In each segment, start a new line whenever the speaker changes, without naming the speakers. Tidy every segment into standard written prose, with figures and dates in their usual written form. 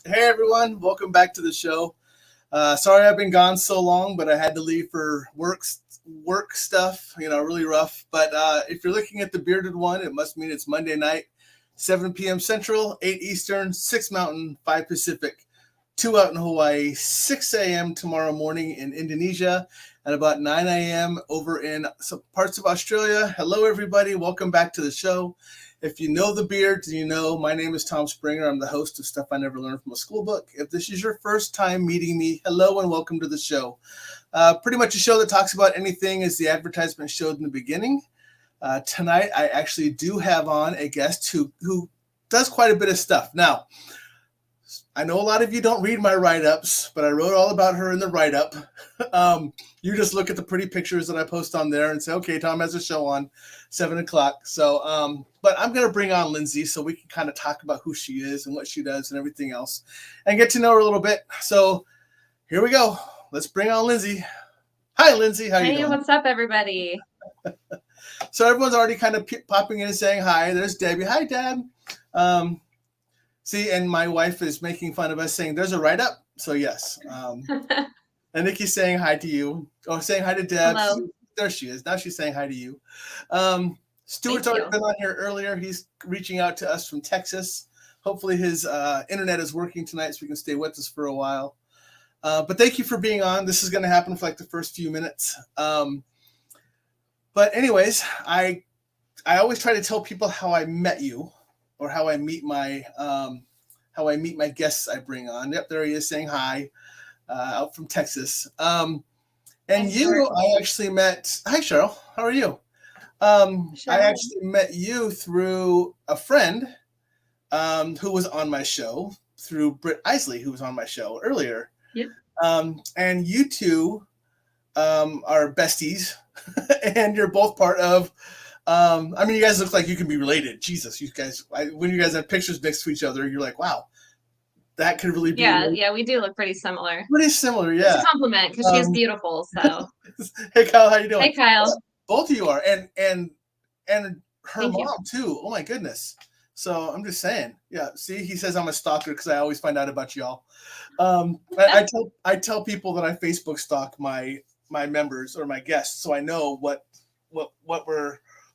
Hey everyone, welcome back to the show. Sorry I've been gone so long, but I had to leave for work stuff, really rough. But if you're looking at the bearded one, it must mean it's Monday night, 7 p.m. Central, 8 Eastern, 6 Mountain, 5 Pacific, 2 out in Hawaii, 6 a.m. tomorrow morning in Indonesia, and about 9 a.m. over in some parts of Australia. Hello everybody, welcome back to the show. If you know the beards, you know my name is Tom Springer. I'm the host of Stuff I Never Learned from a Schoolbook. If this is your first time meeting me, hello and welcome to the show. Pretty much a show that talks about anything, as the advertisement showed in the beginning. Tonight, I actually do have on a guest who does quite a bit of stuff. Now, I know a lot of you don't read my write-ups, but I wrote all about her in the write-up. You just look at the pretty pictures that I post on there and say, okay, Tom has a show on 7 o'clock. So, but I'm going to bring on Lindsay so we can kind of talk about who she is and what she does and everything else and get to know her a little bit. So here we go. Let's bring on Lindsay. Hi, Lindsay. How are you doing?
Hey, what's up, everybody?
So everyone's already kind of popping in and saying hi. There's Debbie. Hi, Dad. See, and my wife is making fun of us saying there's a write-up. So yes. And Nikki's saying hi to you. Or saying hi to Deb.
Hello.
There she is. Now she's saying hi to you. Stuart's already been on here earlier. He's reaching out to us from Texas. Hopefully his internet is working tonight so we can stay with us for a while. But thank you for being on. This is going to happen for like the first few minutes. But anyways, I always try to tell people how I met you, or how I meet my guests I bring on. Yep, there he is saying hi, out from Texas. And thanks, you, Cheryl. I actually met. Hi, Cheryl. How are you? I actually met you through a friend who was on my show, through Britt Isley, who was on my show earlier.
Yep.
And you two are besties, and you're both part of. I mean, you guys look like you can be related. Jesus, you guys! When you guys have pictures next to each other, you're like, wow, that could really be.
Yeah, we do look pretty similar.
Pretty similar, yeah.
It's a compliment because she's beautiful. So.
Hey, Kyle, how you doing?
Hey, Kyle.
Both of you are, and her
Thank
mom
you.
too. Oh my goodness. So I'm just saying, yeah. See, he says I'm a stalker because I always find out about y'all. I tell people that I Facebook stalk my members or my guests, so I know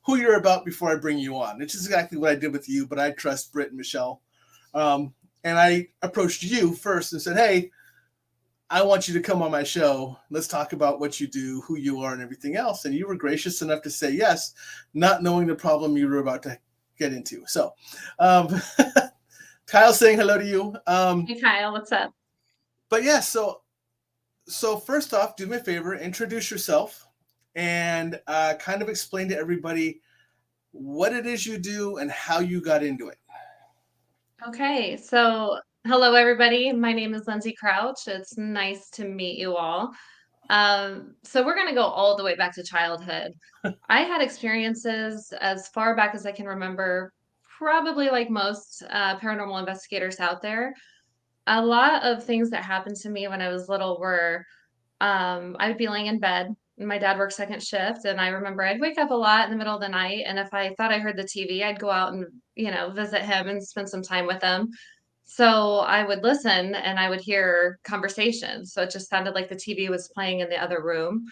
who you're about before I bring you on. It's exactly what I did with you, but I trust Britt and Michelle. And I approached you first and said, hey, I want you to come on my show. Let's talk about what you do, who you are, and everything else. And you were gracious enough to say yes, not knowing the problem you were about to get into. So Kyle's saying hello to you.
Hey, Kyle, what's up?
But yeah, so first off, do me a favor, introduce yourself and kind of explain to everybody what it is you do and how you got into it.
Okay, so hello, everybody. My name is Lindsay Crouch. It's nice to meet you all. So we're going to go all the way back to childhood. I had experiences as far back as I can remember, probably like most paranormal investigators out there. A lot of things that happened to me when I was little were I would be laying in bed. My dad worked second shift, and I remember I'd wake up a lot in the middle of the night. And if I thought I heard the TV, I'd go out and, visit him and spend some time with him. So I would listen and I would hear conversations. So it just sounded like the TV was playing in the other room.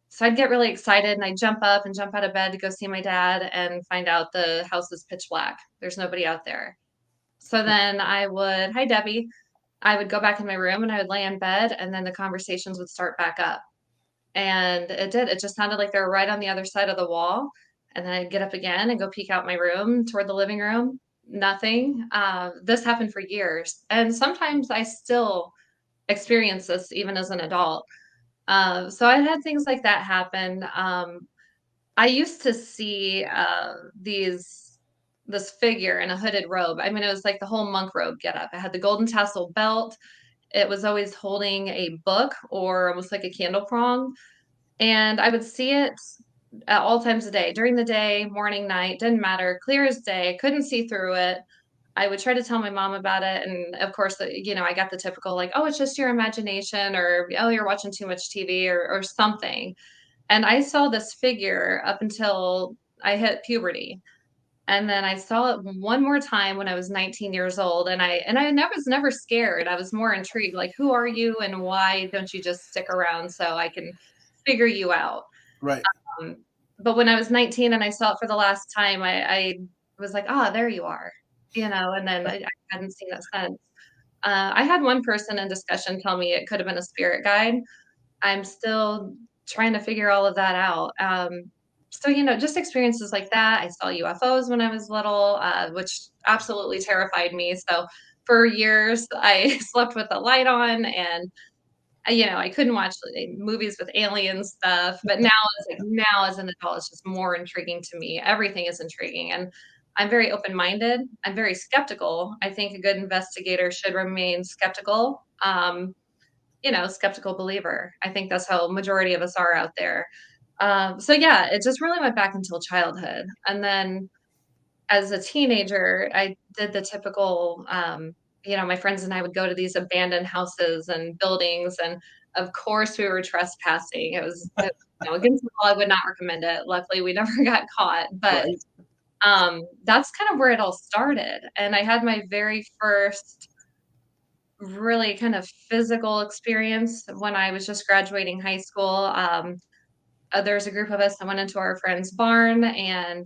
So I'd get really excited and I'd jump up and jump out of bed to go see my dad and find out the house is pitch black. There's nobody out there. So then I would, hi, Debbie. I would go back in my room and I would lay in bed, and then the conversations would start back up. And it did. It just sounded like they were right on the other side of the wall. And then I'd get up again and go peek out my room toward the living room. Nothing. This happened for years. And sometimes I still experience this even as an adult. So I had things like that happen. I used to see this figure in a hooded robe. I mean, it was like the whole monk robe get up. It had the golden tassel belt. It was always holding a book or almost like a candle prong. And I would see it at all times of day, during the day, morning, night, didn't matter, clear as day, couldn't see through it. I would try to tell my mom about it. And of course, I got the typical like, oh, it's just your imagination, or oh, you're watching too much TV or something. And I saw this figure up until I hit puberty. And then I saw it one more time when I was 19 years old, and was never scared. I was more intrigued, like, who are you and why don't you just stick around so I can figure you out?
Right.
Um, but when I was 19 and I saw it for the last time, I was like, ah, there you are, and then I hadn't seen it since. I had one person in discussion tell me it could have been a spirit guide. I'm still trying to figure all of that out. So, just experiences like that. I saw UFOs when I was little, which absolutely terrified me. So, for years, I slept with the light on, and I couldn't watch movies with alien stuff. But now as an adult, it's just more intriguing to me. Everything is intriguing, and I'm very open-minded. I'm very skeptical. I think a good investigator should remain skeptical. Skeptical believer. I think that's how majority of us are out there. So yeah, it just really went back until childhood. And then as a teenager, I did the typical, my friends and I would go to these abandoned houses and buildings. And of course we were trespassing. Against the law, I would not recommend it. Luckily we never got caught, but
Right.
that's kind of where it all started. And I had my very first really kind of physical experience when I was just graduating high school. There's a group of us that went into our friend's barn, and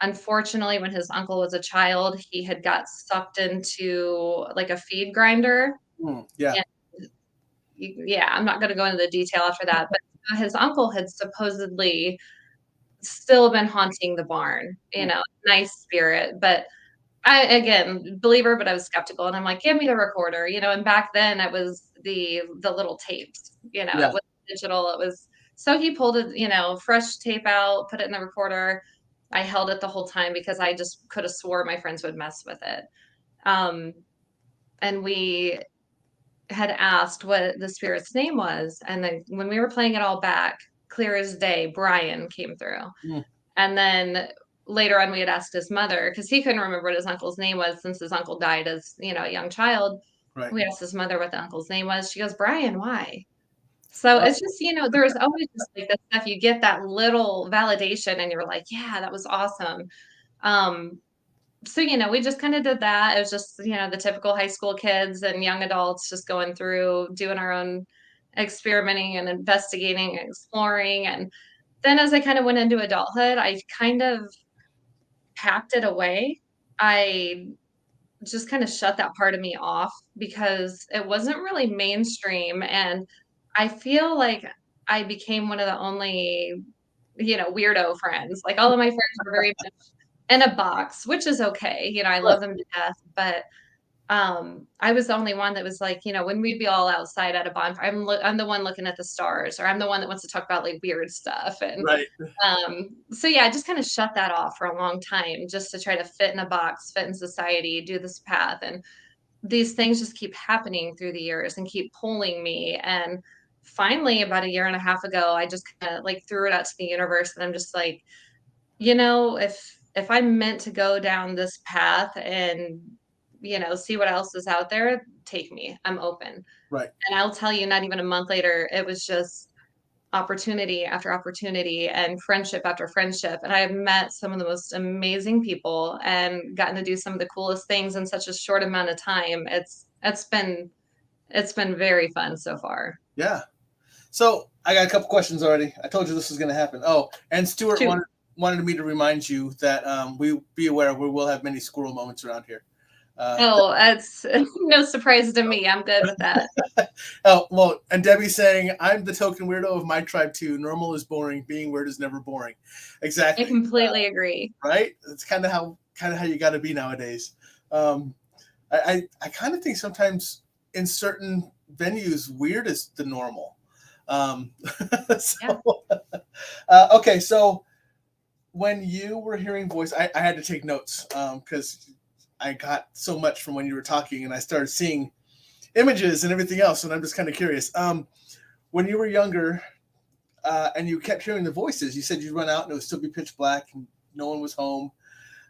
unfortunately, when his uncle was a child, he had got sucked into like a feed grinder.
Yeah.
And yeah, I'm not going to go into the detail after that, but his uncle had supposedly still been haunting the barn,
Mm.
nice spirit, but I again, believer, but I was skeptical, and I'm like, "Give me the recorder," and back then it was the little tapes, it
Yeah.
wasn't digital, it was so he pulled it, fresh tape out, put it in the recorder. I held it the whole time because I just could have swore my friends would mess with it. Um, and we had asked what the spirit's name was, and then when we were playing it all back, clear as day, Brian came through.
Mm.
And then later on, we had asked his mother because he couldn't remember what his uncle's name was since his uncle died as, a young child.
Right.
We asked his mother what the uncle's name was. She goes, Brian, why? So
Uh,
it's just, there's always just like this stuff. You get that little validation and you're like, yeah, that was awesome. Um, so, we just kind of did that. It was just, the typical high school kids and young adults just going through doing our own experimenting and investigating and exploring. And then as I kind of went into adulthood, I kind of packed it away. I just kind of shut that part of me off because it wasn't really mainstream. And I feel like I became one of the only, weirdo friends. Like all of my friends were very much in a box, which is okay. I
right.
love them to death, but I was the only one that was like, when we'd be all outside at a bonfire, I'm the one looking at the stars, or I'm the one that wants to talk about like weird stuff. And
Right.
so yeah, I just kind of shut that off for a long time just to try to fit in a box, fit in society, do this path. And these things just keep happening through the years and keep pulling me. And finally, about a year and a half ago, I just kind of like threw it out to the universe. And I'm just like, if I'm meant to go down this path and, see what else is out there, take me. I'm open.
Right.
And I'll tell you, not even a month later, it was just opportunity after opportunity and friendship after friendship. And I have met some of the most amazing people and gotten to do some of the coolest things in such a short amount of time. It's been very fun so far.
Yeah. So I got a couple questions already. I told you this was going to happen. Oh, and Stuart wanted me to remind you that we be aware we will have many squirrel moments around here.
Oh, that's no surprise to me. I'm good with that.
Oh, well, and Debbie's saying, I'm the token weirdo of my tribe too. Normal is boring. Being weird is never boring.
I
Exactly.
completely agree.
Right? It's kind of how you got to be nowadays. Um, I kind of think sometimes in certain venues, weird is the normal. Um,
Yeah.
so, okay, so when you were hearing voice, I had to take notes because I got so much from when you were talking, and I started seeing images and everything else, and I'm just kind of curious. When you were younger and you kept hearing the voices, you said you'd run out and it would still be pitch black and no one was home,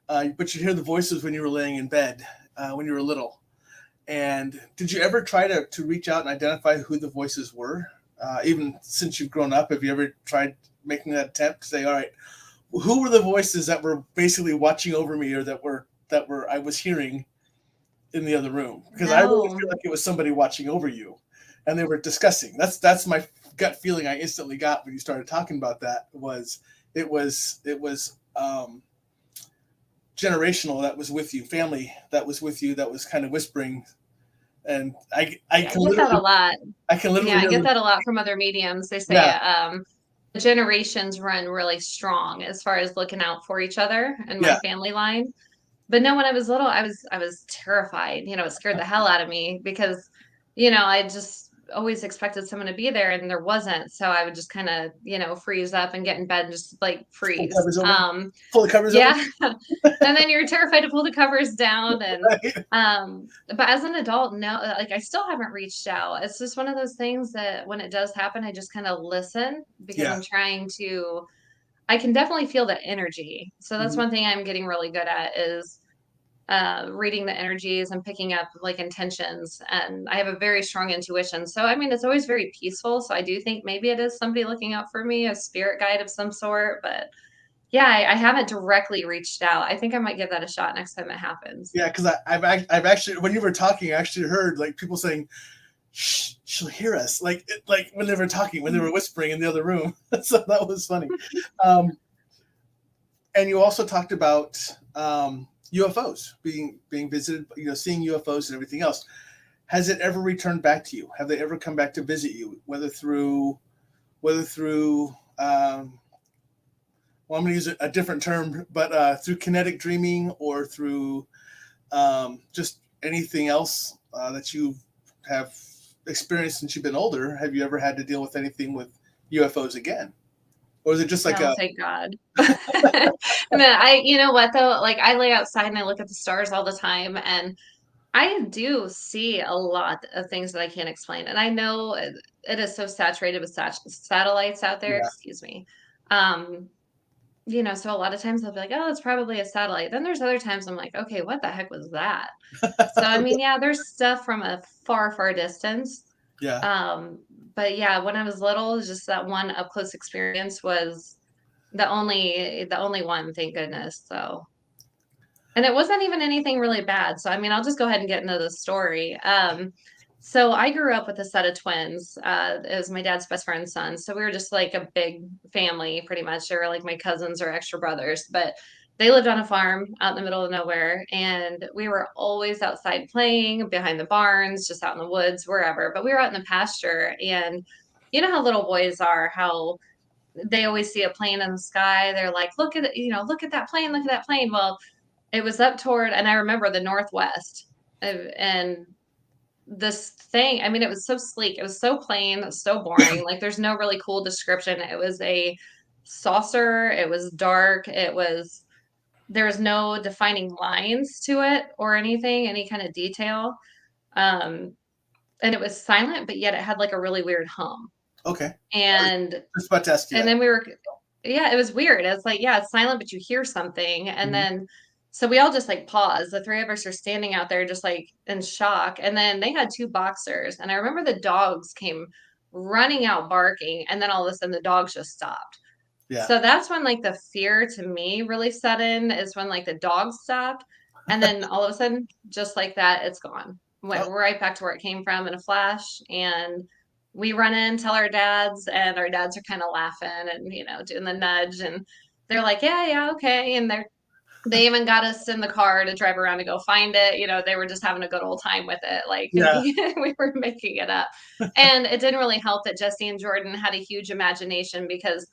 but you'd hear the voices when you were laying in bed when you were little. And did you ever try to reach out and identify who the voices were? Even since you've grown up, have you ever tried making that attempt to say, all right, who were the voices that were basically watching over me or that were I was hearing in the other room? Because I really
No.
feel like it was somebody watching over you and they were discussing. That's my gut feeling I instantly got when you started talking about that was it was generational that was with you, family that was with you, that was kind of whispering. And I
Yeah, I
can
get that a
literally
lot.
I can
Yeah,
literally
I
hear
get
them.
that a lot from other mediums. They say
Yeah,
the generations run really strong as far as looking out for each other in my
yeah.
family line. But no, when I was little, I was terrified. It scared the hell out of me because, I just always expected someone to be there and there wasn't. So I would just kind of, freeze up and get in bed and just like
Full
freeze.
covers over. Pull the covers over.
Yeah. And then you're terrified to pull the covers down and
Right?
but as an adult, no, like I still haven't reached out. It's just one of those things that when it does happen, I just kind of listen because
Yeah.
I'm trying to I can definitely feel the energy. So that's
Mhm.
one thing I'm getting really good at is reading the energies and picking up like intentions. And I have a very strong intuition. So, I mean, it's always very peaceful. So, I do think maybe it is somebody looking out for me, a spirit guide of some sort. But yeah, I haven't directly reached out. I think I might give that a shot next time it happens.
Yeah, because I've actually when you were talking, I actually heard like people saying, "Shh, she'll hear us." Like when they were talking, when they were whispering in the other room. So that was funny. Um, and you also talked about UFOs being visited, seeing UFOs and everything else. Has it ever returned back to you? Have they ever come back to visit you, whether through well, I'm going to use a different term, but through kinetic dreaming or through just anything else that you have experienced since you've been older? Have you ever had to deal with anything with UFOs again, or is it just like
No,
a
thank God. And then you know what though? Like I lay outside and I look at the stars all the time, and I do see a lot of things that I can't explain. And I know it is so saturated with satellites out there,
yeah?
excuse me. Um, so a lot of times I'll be like, oh, it's probably a satellite. Then there's other times I'm like, okay, what the heck was that? So I mean, yeah, there's stuff from a far, far distance.
Yeah.
Um, but yeah, when I was little, just that one up close experience was the only one, thank goodness. So and it wasn't even anything really bad. So, I mean, I'll just go ahead and get into the story. So I grew up with a set of twins. It was my dad's best friend's son. So we were just like a big family, pretty much. They were like my cousins or extra brothers, but they lived on a farm out in the middle of nowhere. And we were always outside playing behind the barns, just out in the woods, wherever. But we were out in the pasture. And you know how little boys are, how they always see a plane in the sky. They're like, look at it, look at that plane, look at that plane. Well, it was up toward, and I remember the Northwest. And this thing, I mean, it was so sleek. It was so plain, so boring. Like, there's no really cool description. It was a saucer. It was dark. There was no defining lines to it or anything, any kind of detail. Um, and it was silent, but yet it had like a really weird hum.
Okay. I was
And
just about to ask you
and
that.
then yeah, it was weird. It's like, yeah, it's silent, but you hear something. And
Mhm.
then, so we all just like pause. The three of us are standing out there just like in shock. And then they had two boxers. And I remember the dogs came running out barking. And then all of a sudden the dogs just stopped.
Yeah.
So that's when like the fear to me really set in is when like the dogs stopped. And then all of a sudden, just like that, it's gone. Went
Oh,
right back to where it came from in a flash. And we run in, tell our dads, and our dads are kind of laughing and, doing the nudge. And they're like, yeah, yeah, okay. And they're They even got us in the car to drive around to go find it. You know, they were just having a good old time with it, like
Yeah.
thinking we were making it up. And it didn't really help that Jesse and Jordan had a huge imagination because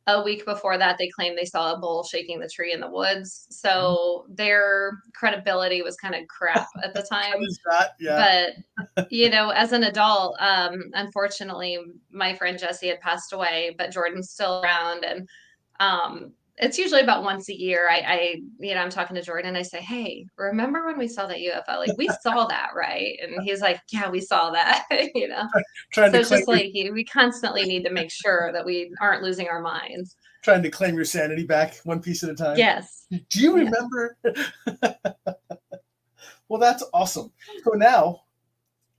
a week before that, they claimed they saw a bull shaking the tree in the woods. So their credibility was kind of crap at the
Cut
time.
his shot. Yeah.
But you know, as an adult, unfortunately, my friend Jesse had passed away, but Jordan's still around, and it's usually about once a year. You know, I'm talking to Jordan, and I say, "Hey, remember when we saw that UFO? Like, we saw that, right?" And he's like, "Yeah, we saw that." You know,
Trying
so
to
it's
claim
just like we constantly need to make sure that we aren't losing our minds.
your sanity back one piece at a time.
Yes,
Do you
yes.
remember? Well, that's awesome. So now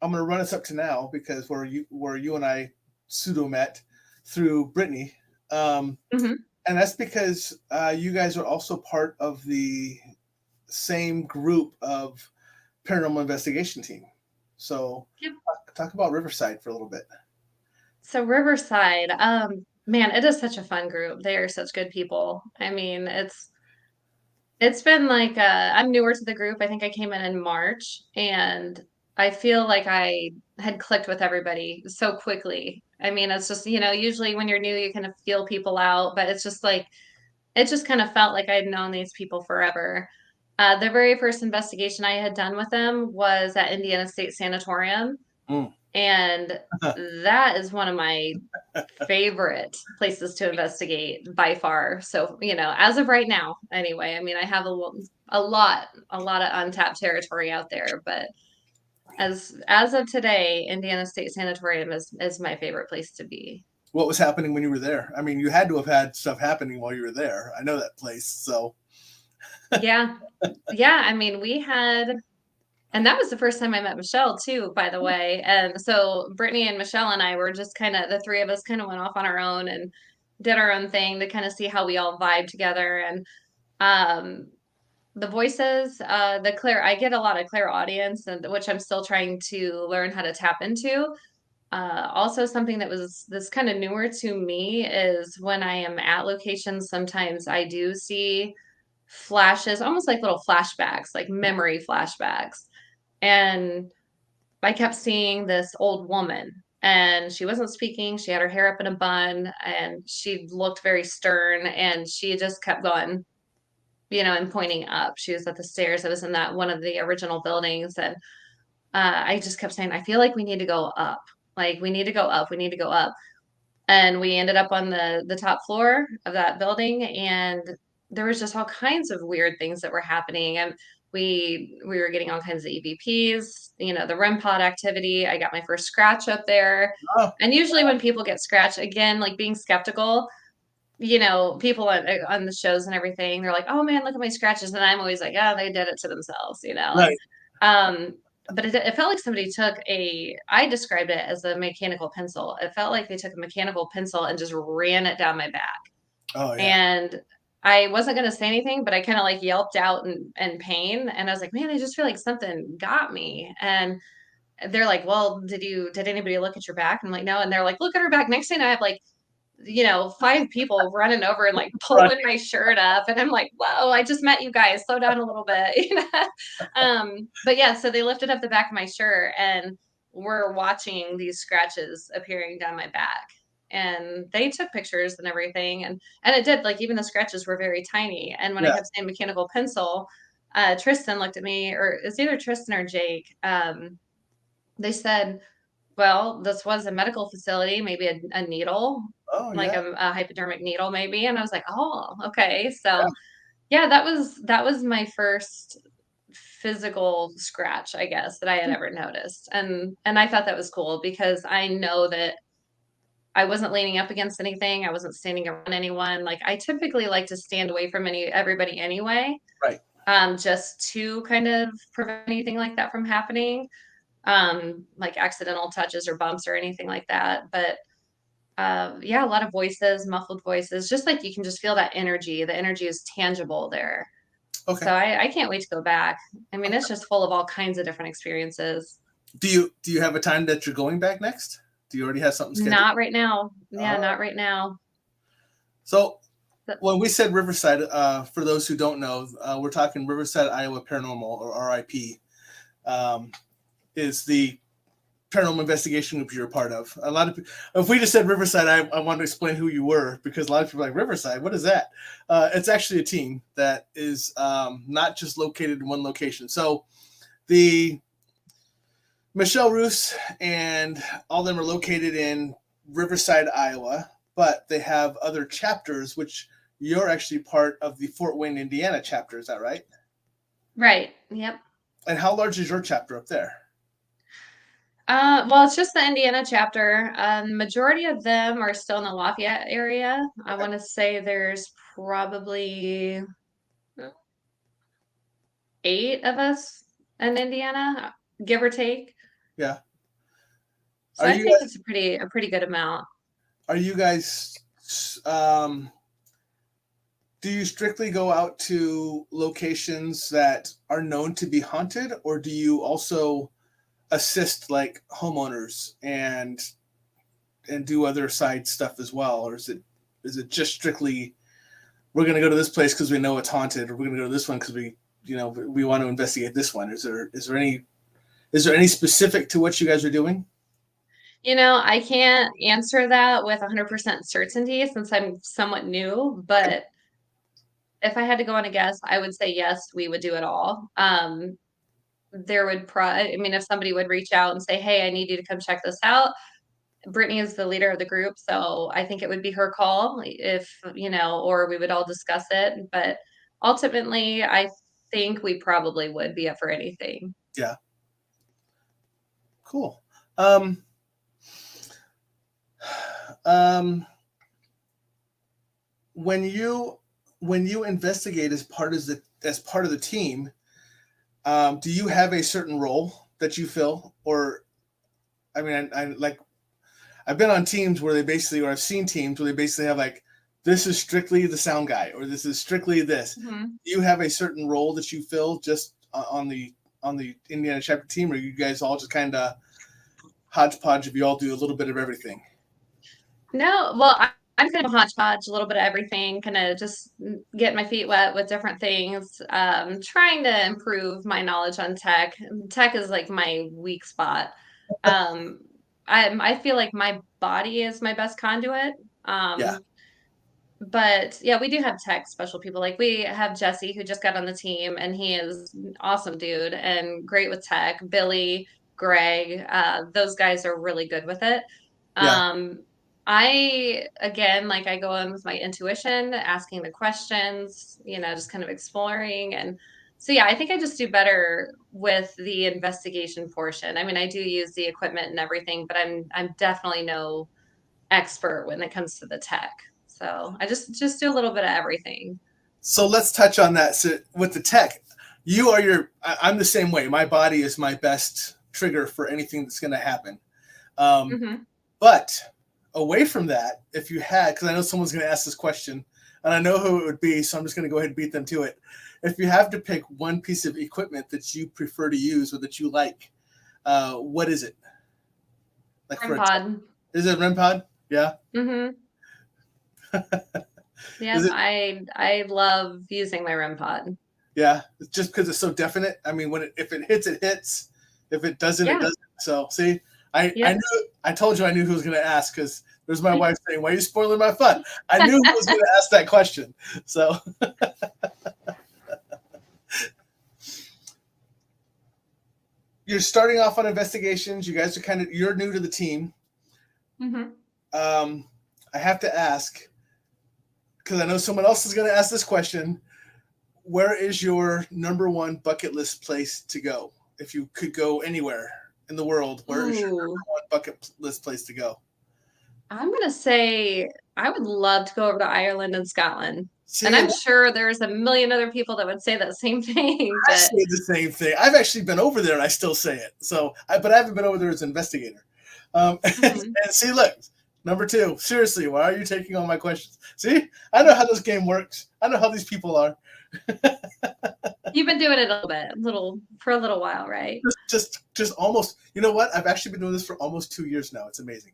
I'm going to run us up to now because where you and I pseudo met through Brittany,
Hmm.
and that's because you guys are also part of the same group of paranormal investigation team. So
Yep.
talk about Riverside for a little bit.
So Riverside, man, it is such a fun group. They are such good people. I mean, it's been like I'm newer to the group. I think I came in March, and I feel like I had clicked with everybody so quickly. I mean, it's just, you know, usually when you're new, you kind of feel people out, but it's just like it just kind of felt like I'd known these people forever. The very first investigation I had done with them was at Indiana State Sanatorium,
Mm.
and that is one of my favorite places to investigate by far. So, you know, as of right now, anyway, I mean, I have a lot of untapped territory out there, but as of today, Indiana State Sanatorium is my favorite place to be.
What was happening when you were there? I mean, you had to have had stuff happening while you were there. I know that place. So
Yeah. Yeah, I mean, we had and that was the first time I met Michelle too, by the way. And so Brittany and Michelle and I were just kind of the three of us kind of went off on our own and did our own thing to kind of see how we all vibe together. And um the voices, the clear, I get a lot of clear audience, and which I'm still trying to learn how to tap into. Also, something that was this kind of newer to me is when I am at locations, sometimes I do see flashes, almost like little flashbacks, like memory flashbacks. And I kept seeing this old woman, and she wasn't speaking. She had her hair up in a bun, and she looked very stern, and she just kept going, you know, and pointing up. She was at the stairs. I was in that one of the original buildings, and I just kept saying, I feel like we need to go up. Like we need to go up. We need to go up. And we ended up on the top floor of that building, and there was just all kinds of weird things that were happening. And we were getting all kinds of EVPs, you know, the REM pod activity. I got my first scratch up there.
oh,
And usually when people get scratched, again, like being skeptical, you know, people on the shows and everything, they're like, "Oh man, look at my scratches," and I'm always like, "Oh, they did it to themselves," you know. And
right.
but it felt like somebody took a. I described it as a mechanical pencil. It felt like they took a mechanical pencil and just ran it down my back.
Oh yeah.
And I wasn't gonna say anything, but I kind of like yelped out in pain, and I was like, "Man, I just feel like something got me." And they're like, "Well, did anybody look at your back?" I'm like, "No." And they're like, "Look at her back." Next thing I have like, you know, 5 people running over and like
Right.
pulling my shirt up. And I'm like, whoa, I just met you guys. Slow down a little bit. You know? But yeah, so they lifted up the back of my shirt, and we're watching these scratches appearing down my back. And they took pictures and everything. And it did, like even the scratches were very tiny. And when I
Yeah.
kept saying mechanical pencil, Tristan looked at me, or it's either Tristan or Jake. They said, well, this was a medical facility, maybe a needle,
Oh
like
yeah.
a hypodermic needle, maybe. And I was like, oh, okay. So
Yeah.
yeah, that was my first physical scratch, I guess, that I had ever noticed. And I thought that was cool because I know that I wasn't leaning up against anything. I wasn't standing around anyone. Like I typically like to stand away from everybody anyway,
Right.
just to kind of prevent anything like that from happening, like accidental touches or bumps or anything like that. But yeah, a lot of voices, muffled voices, just like you can just feel that energy. The energy is tangible there.
Okay.
So I can't wait to go back. I mean, it's just full of all kinds of different experiences.
Do you have a time that you're going back next? Do you already have something scheduled?
Not right now. Yeah,
Oh.
not right now.
So when we said Riverside, for those who don't know, we're talking Riverside Iowa Paranormal, or RIP, is the paranormal investigation group you're a part of. A lot of people, if we just said Riverside, I want to explain who you were, because a lot of people are like, Riverside, what is that? It's actually a team that is not just located in one location. So the Michelle Roos and all of them are located in Riverside, Iowa, but they have other chapters, which you're actually part of the Fort Wayne, Indiana chapter. Is that right?
Right. Yep.
And how large is your chapter up there?
Well, it's just the Indiana chapter. Majority of them are still in the Lafayette area. I want to say there's probably 8 of us in Indiana, give or take.
Yeah.
So I think it's a pretty good amount.
Are you guys, do you strictly go out to locations that are known to be haunted, or do you also assist like homeowners and do other side stuff as well? Or is it just strictly, we're going to go to this place because we know it's haunted, or we're going to go to this one because we want to investigate this one? Is there any specific to what you guys are doing?
I can't answer that with 100% certainty since I'm somewhat new, but if I had to go on a guess, I would say yes, we would do it all. If somebody would reach out and say, hey, I need you to come check this out. Brittany is the leader of the group, so I think it would be her call or we would all discuss it. But ultimately, I think we probably would be up for anything.
Yeah. Cool. When you investigate as part of the team, do you have a certain role that you fill? Or, I mean, I've been on teams where I've seen teams where they basically have like, this is strictly the sound guy, or this is strictly this.
Mm-hmm.
Do you have a certain role that you fill just on the Indiana chapter team, or you guys all just kind of hodgepodge if you all do a little bit of everything?
No, well, I'm kind of a hodgepodge, a little bit of everything, kind of just getting my feet wet with different things, trying to improve my knowledge on tech. Tech is like my weak spot. I feel like my body is my best conduit.
Yeah.
But yeah, we do have tech special people. Like we have Jesse who just got on the team and he is an awesome dude and great with tech. Billy, Greg, those guys are really good with it.
Yeah.
I go in with my intuition, asking the questions, just kind of exploring. And so, yeah, I think I just do better with the investigation portion. I mean, I do use the equipment and everything, but I'm definitely no expert when it comes to the tech. So I just do a little bit of everything.
So let's touch on that. So with the tech, I'm the same way. My body is my best trigger for anything that's going to happen. But away from that, if you had, because I know someone's going to ask this question, and I know who it would be, so I'm just going to go ahead and beat them to it. If you have to pick one piece of equipment that you prefer to use or that you like, what is it? Like
REM pod.
Is it REM pod? Yeah.
Mm-hmm. Yeah, I love using my REM pod.
Yeah, it's just because it's so definite. I mean, if it hits, it hits. If it doesn't, it doesn't. So see, I told you I knew who was going to ask, because there's my wife saying, "Why are you spoiling my fun?" I knew who was going to ask that question. So you're starting off on investigations. You guys are you're new to the team.
Mm-hmm.
I have to ask, because I know someone else is going to ask this question. Where is your number one bucket list place to go? If you could go anywhere in the world, where is your number one bucket list place to go?
I'm going to say I would love to go over to Ireland and Scotland.
See,
and I'm sure there's a million other people that would say that same thing.
I say the same thing. I've actually been over there and I still say it. But I haven't been over there as an investigator. And see, look, number 2, seriously, why are you taking all my questions? See, I know how this game works. I know how these people are.
You've been doing it for a little while, right?
Just almost. You know what? I've actually been doing this for almost 2 years now. It's amazing.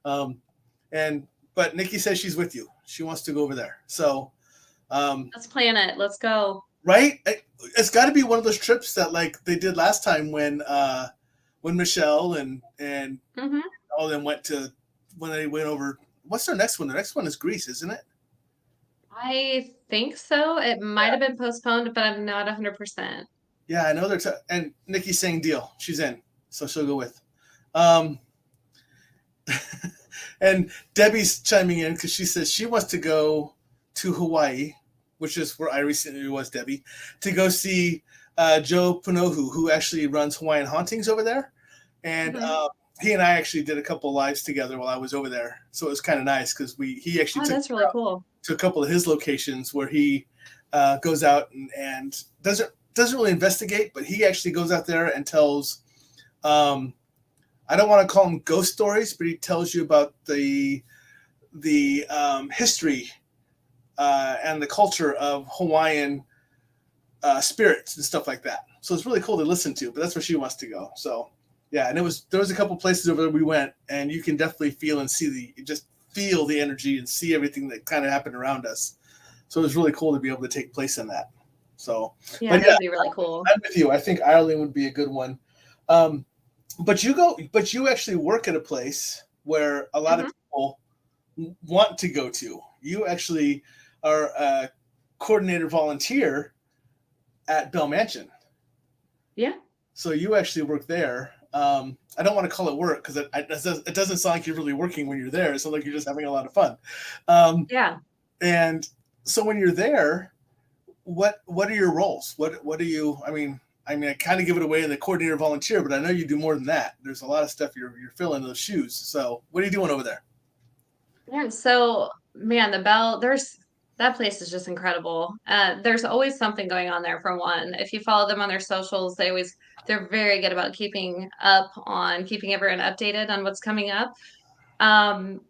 But Nikki says she's with you. She wants to go over there. So
Let's plan it. Let's go.
Right? It's got to be one of those trips that like they did last time when Michelle and
Hmm.
all of them went to when they went over. What's their next one? The next one is Greece, isn't it?
I think so. It might have been postponed, but I'm not 100%.
Yeah, I know and Nikki's saying deal. She's in, so she'll go with. Um, and Debbie's chiming in because she says she wants to go to Hawaii, which is where I recently was, Debbie, to go see Joe Punohu, who actually runs Hawaiian Hauntings over there. And
Hmm.
he and I actually did a couple of lives together while I was over there. So it was kind of nice because he actually
Oh,
took me
that's really
out
cool.
to a couple of his locations where he goes out and doesn't really investigate, but he actually goes out there and tells um, I don't want to call them ghost stories, but he tells you about the history and the culture of Hawaiian spirits and stuff like that. So it's really cool to listen to. But that's where she wants to go. So yeah, and there was a couple places over there we went, and you can definitely feel and see feel the energy and see everything that kind of happened around us. So it was really cool to be able to take place in that. So,
Yeah,
but
that
yeah,
would be really cool.
I'm with you. I think Ireland would be a good one. Um, but you actually work at a place where a lot of
Hmm.
people want to go to. You actually are a coordinator volunteer at Bell Mansion.
Yeah.
So you actually work there. I don't want to call it work because it doesn't sound like you're really working when you're there. It sounds like you're just having a lot of fun. Um,
Yeah.
and so when you're there, what are your roles? What do you? I kind of give it away in the coordinator volunteer, but I know you do more than that. There's a lot of stuff you're filling those shoes. So what are you doing over there?
Yeah. So, man, that place is just incredible. There's always something going on there for one. If you follow them on their socials, they're very good about keeping everyone updated on what's coming up. Um,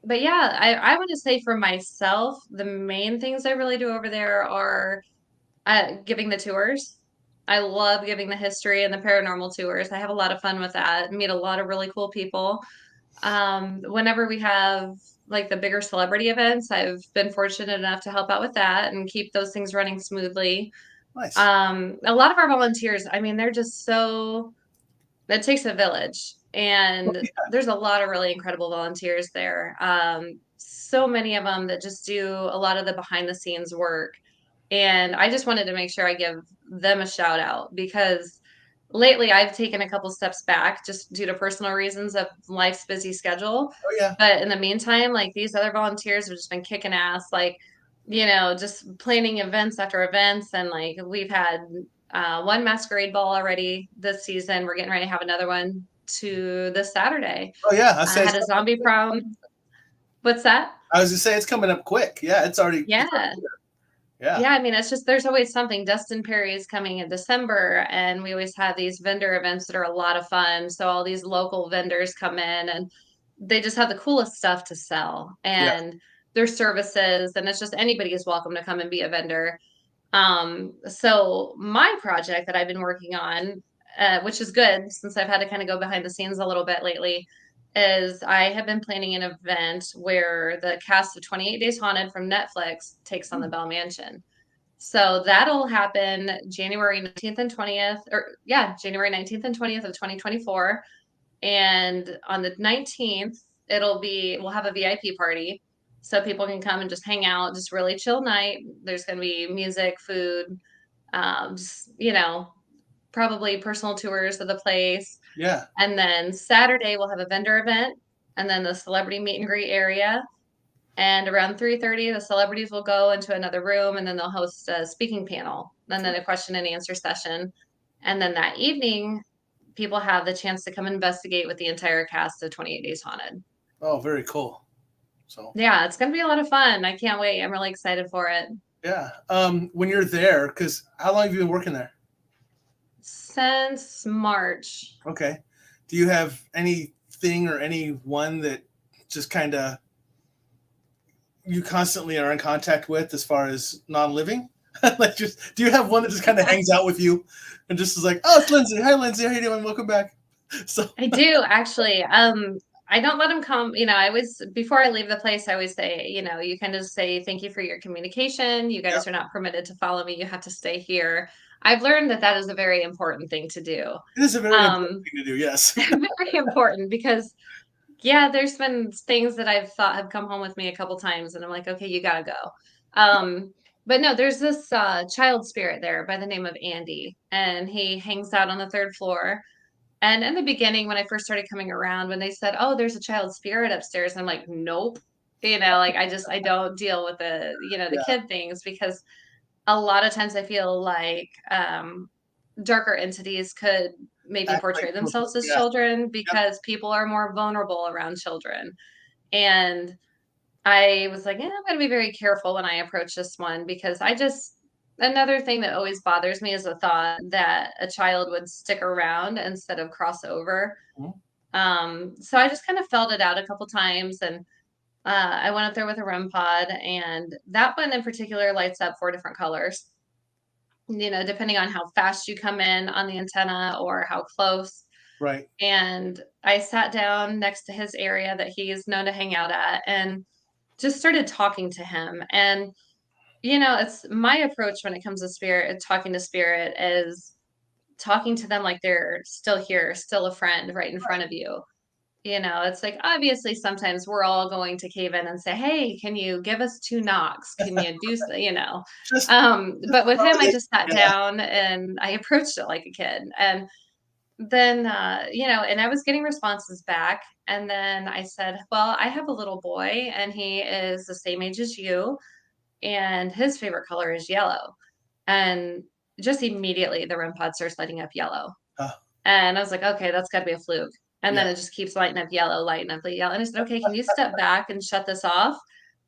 but yeah, I want to say for myself, the main things I really do over there are giving the tours. I love giving the history and the paranormal tours. I have a lot of fun with that. Meet a lot of really cool people. Whenever we have like the bigger celebrity events, I've been fortunate enough to help out with that and keep those things running smoothly.
Nice.
A lot of our volunteers, I mean, they're just so it takes a village, and there's a lot of really incredible volunteers there. So many of them that just do a lot of the behind the scenes work. And I just wanted to make sure I give them a shout out because lately I've taken a couple steps back just due to personal reasons of life's busy schedule.
Oh yeah.
But in the meantime, like these other volunteers have just been kicking ass, like, just planning events after events. And like we've had one masquerade ball already this season. We're getting ready to have another one to this Saturday.
Oh yeah.
I had a zombie prom. What's that?
I was gonna say it's coming up quick. Yeah, it's already
Yeah.
here. Yeah.
Yeah, I mean, it's just there's always something. Dustin Perry is coming in December, and we always have these vendor events that are a lot of fun. So all these local vendors come in, and they just have the coolest stuff to sell
Yeah.
and their services, and it's just anybody is welcome to come and be a vendor. So my project that I've been working on, which is good since I've had to kind of go behind the scenes a little bit lately, is I have been planning an event where the cast of 28 Days Haunted from Netflix takes on the
Hmm.
Bell Mansion. So that'll happen January 19th and 20th, or yeah, January 19th and 20th of 2024. And on the 19th, we'll have a VIP party. So people can come and just hang out, just really chill night. There's going to be music, food, just, probably personal tours of the place.
Yeah.
And then Saturday, we'll have a vendor event and then the celebrity meet and greet area. And around 3:30, the celebrities will go into another room and then they'll host a speaking panel and then a question and answer session. And then that evening, people have the chance to come investigate with the entire cast of 28 Days Haunted.
Oh, very cool. So
Yeah, it's going to be a lot of fun. I can't wait. I'm really excited for it.
yeah. When you're there, because how long have you been working there?
Since March.
Okay. Do you have anything or anyone that just kind of you constantly are in contact with as far as non-living? Like, just do you have one that just kind of hangs out with you and just is like, oh, it's Lindsay. Hi, Lindsay. How you doing? Welcome back. So
I do actually. I don't let them come, I always, before I leave the place, I always say, you kind of say, thank you for your communication. You
Yep.
guys are not permitted to follow me. You have to stay here. I've learned that that is a very important thing to do.
It is a very important thing to do. Yes.
Very important because yeah, there's been things that I've thought have come home with me a couple times, and I'm like, okay, you gotta go. But no, there's this child spirit there by the name of Andy, and he hangs out on the third floor. And in the beginning, when I first started coming around, when they said, "Oh, there's a child spirit upstairs," I'm like, "Nope." Like I don't deal with the
Yeah.
kid things because a lot of times I feel like darker entities could maybe
Act like
portray
children.
themselves as
Yeah.
children
Yep.
because people are more vulnerable around children. And I was like, I'm going to be very careful when I approach this one because another thing that always bothers me is the thought that a child would stick around instead of cross over.
Mhm.
So I just kind of felt it out a couple times, and I went up there with a REM pod, and that one in particular lights up 4 different colors, depending on how fast you come in on the antenna or how close.
Right.
And I sat down next to his area that he is known to hang out at and just started talking to him. And, it's my approach when it comes to spirit, talking to spirit is talking to them like they're still here, still a friend right in front of you. It's like obviously sometimes we're all going to cave in and say, "Hey, can you give us 2 knocks? Can you do
Just
But with him, I
validate.
just sat
Yeah.
down and I approached it like a kid. And then, and I was getting responses back. And then I said, "Well, I have a little boy and he is the same age as you, and his favorite color is yellow." And just immediately the REM pod starts lighting up yellow.
Uh,
And I was like, okay, that's got to be a fluke. And
yeah.
then it just keeps lighting up yellow, lighting up the yellow. And I said, okay, can you step back and shut this off?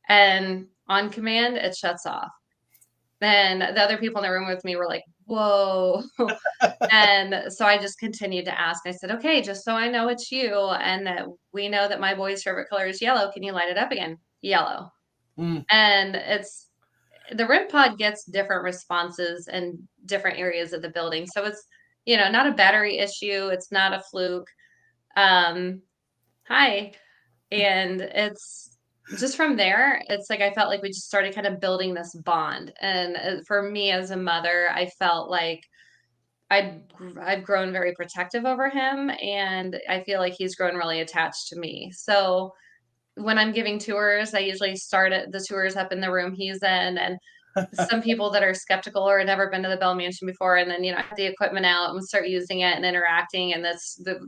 And on command, it shuts off. Then the other people in the room with me were like, whoa. And so I just continued to ask. I said, okay, just so I know it's you and that we know that my boy's favorite color is yellow, can you light it up again? Yellow.
Mm,
And the REM pod gets different responses in different areas of the building. So it's, not a battery issue. It's not a fluke. Um, Hi. And it's just from there, it's like I felt like we just started kind of building this bond. And for me as a mother, I felt like I've grown very protective over him, and I feel like he's grown really attached to me. So when I'm giving tours, I usually start at the tours up in the room he's in, and some people that are skeptical or had never been to the Bell Mansion before, and then I have the equipment out and start using it and interacting, and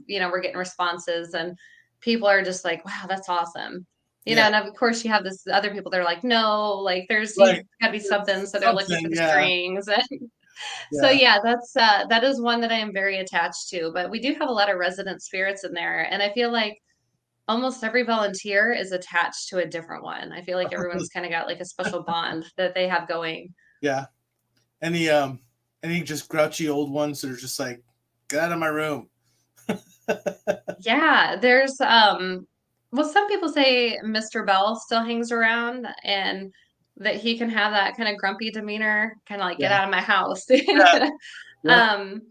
we're getting responses, and people are just like, "Wow, that's awesome."
yeah.
And of course you have this other people that are like, "No, like he's
Right.
got to be something," so they're looking for
Something.
the
Yeah.
strings, and so
Yeah.
yeah, that is one that I am very attached to. But we do have a lot of resident spirits in there, and I feel like almost every volunteer is attached to a different one. I feel like everyone's kind of got like a special bond that they have going.
Yeah. Any just grouchy old ones that are just like, get out of my room.
Yeah, there's well, some people say Mr. Bell still hangs around and that he can have that kind of grumpy demeanor, kind of like get
Yeah.
out of my house.
Yeah. Yep.
um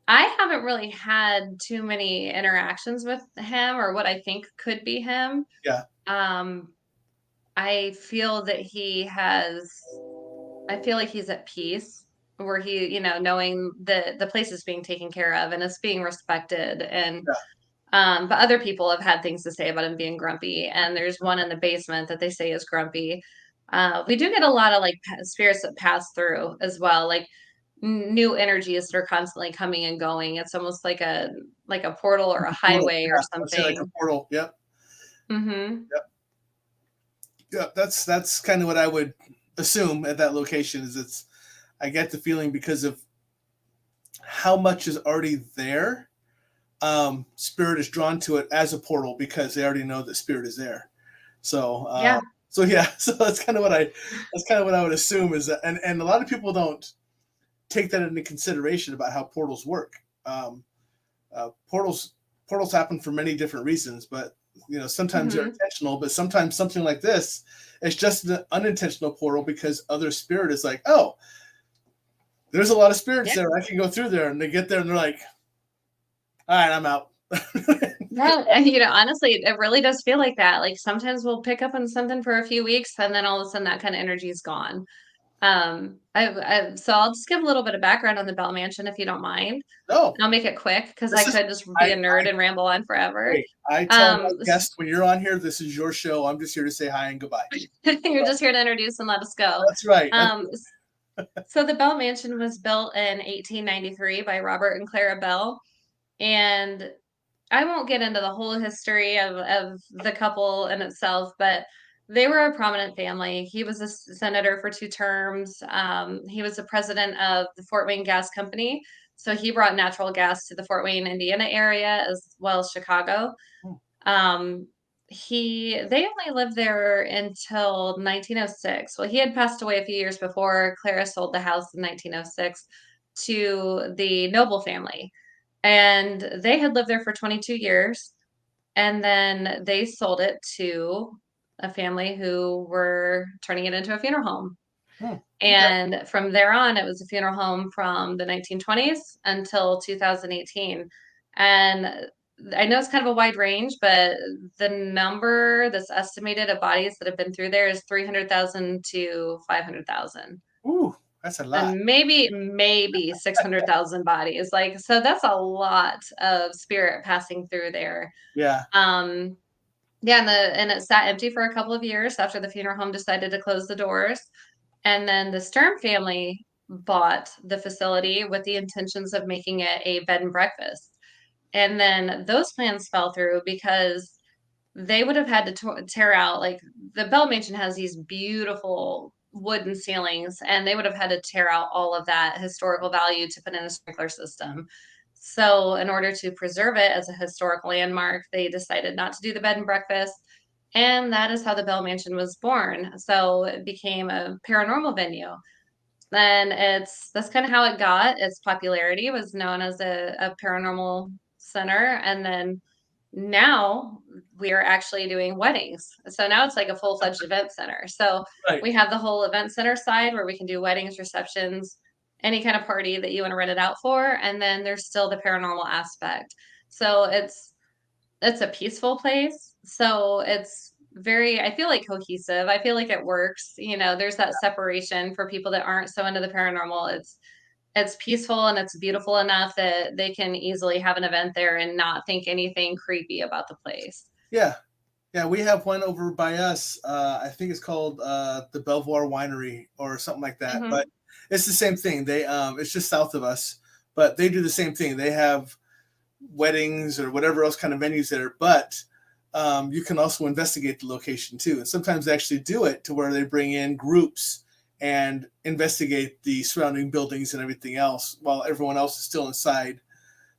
I haven't really had too many interactions with him or what I think could be him.
Yeah.
Um I feel that I feel like he's at peace where he, knowing the place is being taken care of and it's being respected. And
Yeah.
but other people have had things to say about him being grumpy. And there's one in the basement that they say is grumpy. We do get a lot of like spirits that pass through as well, like new energies that are constantly coming and going. It's almost like a portal or a
Portal.
highway or
Yeah. I'd say like a
something.
portal. Yep.
Hmm.
Yep. Yep. That's kind of what I would assume at that location is I get the feeling because of how much is already there. Spirit is drawn to it as a portal because they already know that spirit is there. So,
Yeah.
so yeah, so that's kind of what I would assume is that, and a lot of people don't take that into consideration about how portals work. Portals happen for many different reasons, but sometimes they're
Hmm.
intentional, but sometimes something like this is just an unintentional portal because other spirit is like, oh, there's a lot of spirits
Yeah.
there. I can go through there, and they get there and they're like, all right, I'm out.
Yeah, and, honestly, it really does feel like that. Like sometimes we'll pick up on something for a few weeks, and then all of a sudden that kind of energy is gone. So I'll just give a little bit of background on the Bell Mansion if you don't mind.
No,
And I'll make it quick because I
this is
could just be a nerd and ramble on forever.
great. I tell my guests when you're on here, this is your show. I'm just here to say hi and goodbye.
You're just here to introduce and let us go.
That's right.
So the Bell Mansion was built in 1893 by Robert and Clara Bell, and I won't get into the whole history of the couple in itself, but they were a prominent family. He was a senator for 2 terms. He was the president of the Fort Wayne Gas Company. So he brought natural gas to the Fort Wayne, Indiana area as well as Chicago. Um, they only lived there until 1906. Well, he had passed away a few years before. Clara sold the house in 1906 to the Noble family. And they had lived there for 22 years. And then they sold it to a family who were turning it into a funeral home.
Okay.
And from there on, it was a funeral home from the 1920s until 2018. And I know it's kind of a wide range, but the number that's estimated of bodies that have been through there is 300,000 to 500,000.
Ooh, that's a lot.
And maybe 600,000 bodies. Like, so that's a lot of spirit passing through there.
Yeah.
Yeah, and it sat empty for a couple of years after the funeral home decided to close the doors. And then the Sturm family bought the facility with the intentions of making it a bed and breakfast. And then those plans fell through because they would have had to tear out, like the Bell Mansion has these beautiful wooden ceilings, and they would have had to tear out all of that historical value to put in a sprinkler system. So, in order to preserve it as a historic landmark, they decided not to do the bed and breakfast. And that is how the Bell Mansion was born. So, it became a paranormal venue. And that's kind of how it got its popularity, was known as a paranormal center. And then now we are actually doing weddings. So now it's like a full-fledged event center. So
Right.
we have the whole event center side where we can do weddings, receptions, any kind of party that you want to rent it out for. And then there's still the paranormal aspect. So it's a peaceful place. So it's very, I feel like cohesive. I feel like it works. There's that separation for people that aren't so into the paranormal. It's peaceful and it's beautiful enough that they can easily have an event there and not think anything creepy about the place.
Yeah. Yeah, we have one over by us. I think it's called the Belvoir Winery or something like that.
Mm-hmm.
But it's the same thing. They it's just south of us, but they do the same thing. They have weddings or whatever else kind of venues there, but you can also investigate the location too. And sometimes they actually do it to where they bring in groups and investigate the surrounding buildings and everything else while everyone else is still inside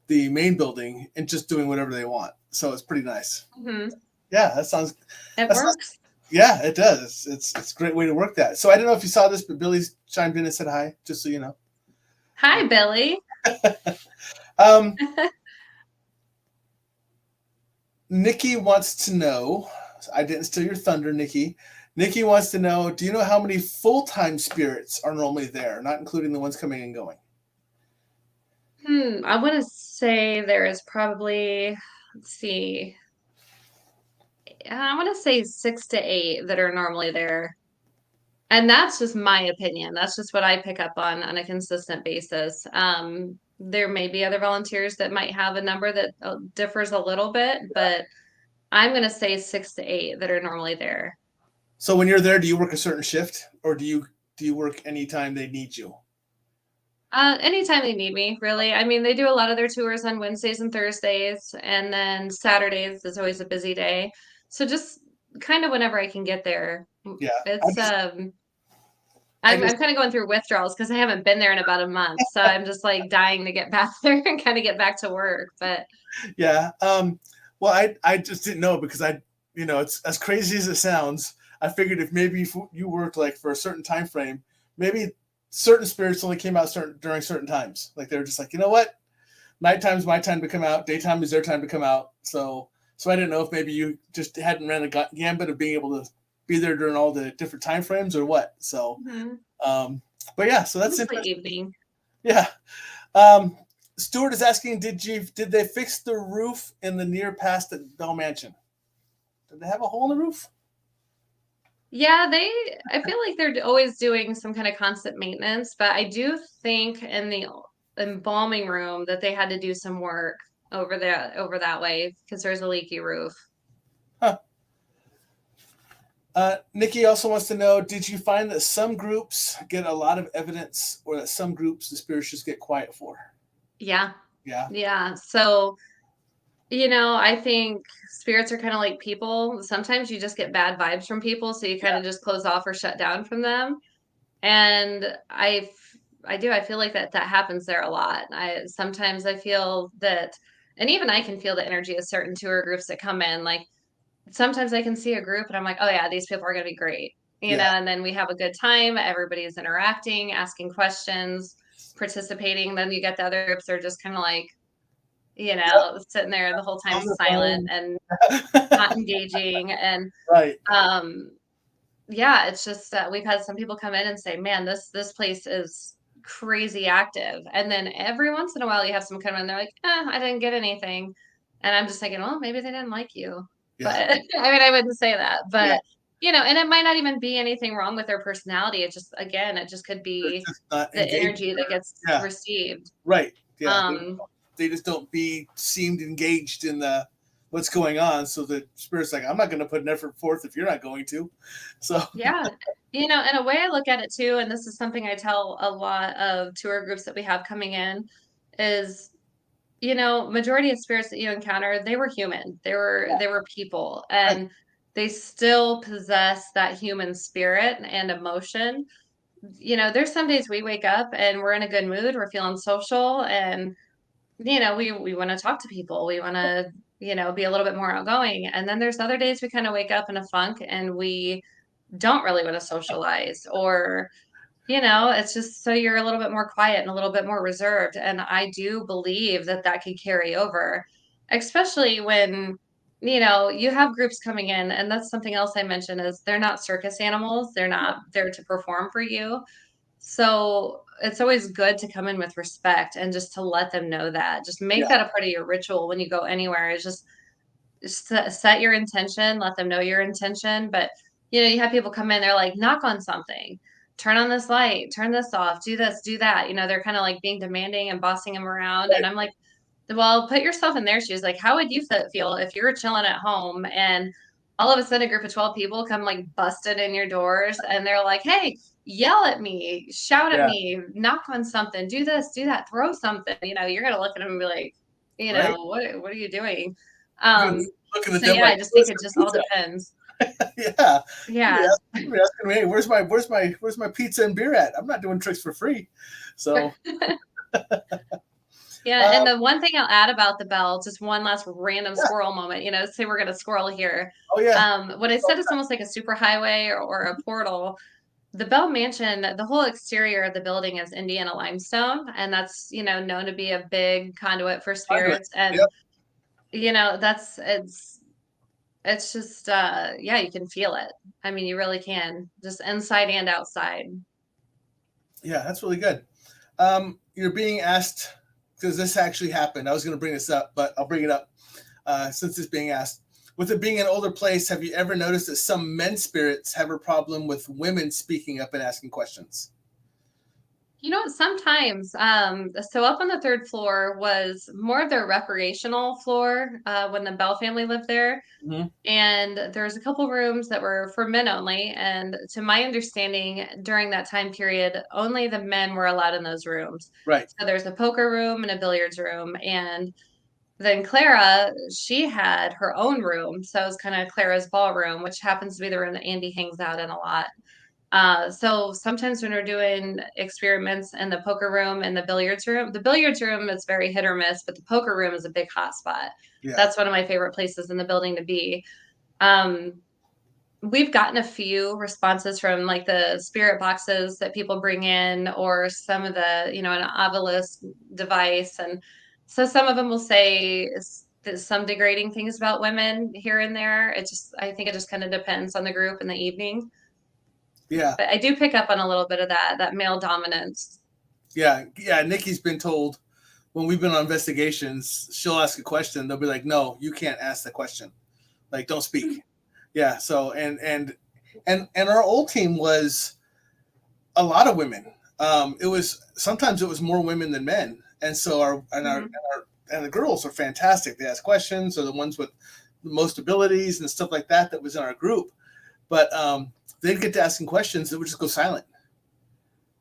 the main building and just doing whatever they want. So it's pretty nice.
Mm-hmm.
Yeah, that sounds.
It works.
Yeah, it does. It's a great way to work that. So I don't know if you saw this, but Billy's chimed in and said hi, just so you know.
Hi, Billy.
Nikki wants to know. I didn't steal your thunder, Nikki. Nikki wants to know, do you know how many full-time spirits are normally there, not including the ones coming and going?
I want to say there is probably, let's see, I want to say 6 to 8 that are normally there. And that's just my opinion. That's just what I pick up on a consistent basis. There may be other volunteers that might have a number that differs a little bit, but I'm going to say 6 to 8 that are normally there.
So when you're there, do you work a certain shift, or do you work anytime they need you?
Anytime they need me, really. I mean, they do a lot of their tours on Wednesdays and Thursdays, and then Saturdays is always a busy day. So just kind of whenever I can get there.
Yeah.
It's I'm kind of going through withdrawals because I haven't been there in about a month. So I'm just like dying to get back there and kind of get back to work. But
yeah. Well, I just didn't know because it's as crazy as it sounds. I figured if maybe you worked like for a certain time frame, maybe certain spirits only came out during certain times. Like they were just like, you know what? Nighttime's my time to come out. Daytime is their time to come out. So I didn't know if maybe you just hadn't ran a gambit of being able to be there during all the different time frames or what. So, but yeah, so that's
interesting. Evening.
Yeah. Stuart is asking, did they fix the roof in the near past at Bell Mansion? Did they have a hole in the roof?
Yeah, I feel like they're always doing some kind of constant maintenance, but I do think in the embalming room that they had to do some work over that way because there's a leaky roof.
Huh. Nikki also wants to know, did you find that some groups get a lot of evidence or that some groups the spirits just get quiet for?
Yeah.
Yeah.
Yeah. So, I think spirits are kind of like people. Sometimes you just get bad vibes from people, so you kind of just close off or shut down from them. And I feel like that happens there a lot. Sometimes I feel that, and even I can feel the energy of certain tour groups that come in. Like sometimes I can see a group and I'm like, oh yeah, these people are going to be great,
Yeah.
and then we have a good time. Everybody's interacting, asking questions, participating. Then you get the other groups that are just kind of like, sitting there the whole time silent and not engaging. And
Right.
um, yeah, it's just we've had some people come in and say, man, this place is crazy active. And then every once in a while you have some come in, they're like, I didn't get anything. And I'm just thinking, well, maybe they didn't like you. But
Yeah.
I mean, I wouldn't say that,
Yeah.
but and it might not even be anything wrong with their personality. It just, again, it just could
They're
be
just not
the
engaged.
energy that gets
Yeah.
received.
Right. Yeah.
Um,
They just don't seemed engaged in what's going on. So the spirit's like, I'm not going to put an effort forth if you're not going to. So
yeah. In a way I look at it too, and this is something I tell a lot of tour groups that we have coming in, is majority of spirits that you encounter, they were human. They were people,
right.
and they still possess that human spirit and emotion. There's some days we wake up and we're in a good mood, we're feeling social, and we want to talk to people. We want to, be a little bit more outgoing. And then there's other days we kind of wake up in a funk and we don't really want to socialize, or it's just so you're a little bit more quiet and a little bit more reserved. And I do believe that that could carry over, especially when, you have groups coming in. And that's something else I mentioned is they're not circus animals. They're not there to perform for you. So it's always good to come in with respect and just to let them know that. Just make
Yeah.
that a part of your ritual when you go anywhere. Is just set your intention, let them know your intention. But you have people come in, they're like, knock on something, turn on this light, turn this off, do this, do that. They're kind of like being demanding and bossing them around.
Right.
And I'm like, well, put yourself in their shoes. Like, how would you feel if you were chilling at home and all of a sudden a group of 12 people come like busted in your doors and they're like, hey, yell at me, shout at
Yeah.
me, knock on something, do this, do that, throw something. You're gonna look at them and be like,
Right.
what are you doing?
Looking at
So
them
yeah,
like,
I just think
where's
it
my
just all
pizza?
depends.
Yeah.
Yeah.
You're asking me, hey, where's my pizza and beer at? I'm not doing tricks for free. So
Yeah, and the one thing I'll add about the bell, just one last random
yeah.
squirrel moment, say we're gonna squirrel here.
Oh yeah.
What I said is almost like a super highway or a portal. The Bell Mansion, the whole exterior of the building is Indiana limestone, and that's, known to be a big conduit for
Conduit.
spirits. And,
Yep.
that's it's just yeah, you can feel it. I mean, you really can, just inside and outside.
Yeah, that's really good. You're being asked, because this actually happened. I was going to bring this up, but I'll bring it up since it's being asked. With it being an older place, have you ever noticed that some men spirits have a problem with women speaking up and asking questions?
Sometimes, so up on the third floor was more of their recreational floor when the Bell family lived there.
Mm-hmm.
And there's a couple rooms that were for men only. And to my understanding, during that time period, only the men were allowed in those rooms.
Right.
So there's a poker room and a billiards room. And then Clara, she had her own room. So it was kind of Clara's ballroom, which happens to be the room that Andy hangs out in a lot. So sometimes when we're doing experiments in the poker room and the billiards room is very hit or miss, but the poker room is a big hot spot.
Yeah.
That's one of my favorite places in the building to be. Um, we've gotten a few responses from like the spirit boxes that people bring in, or some of the, an obelisk device. And so some of them will say some degrading things about women here and there. I think it just kind of depends on the group in the evening.
Yeah.
But I do pick up on a little bit of that male dominance.
Yeah. Yeah. Nikki's been told when we've been on investigations, she'll ask a question. They'll be like, "No, you can't ask the question. Like, don't speak." Yeah. So and our old team was a lot of women. It was sometimes it was more women than men, and so our the girls are fantastic. They ask questions. They're the ones with the most abilities and stuff like that was in our group. But they'd get to asking questions that would just go silent,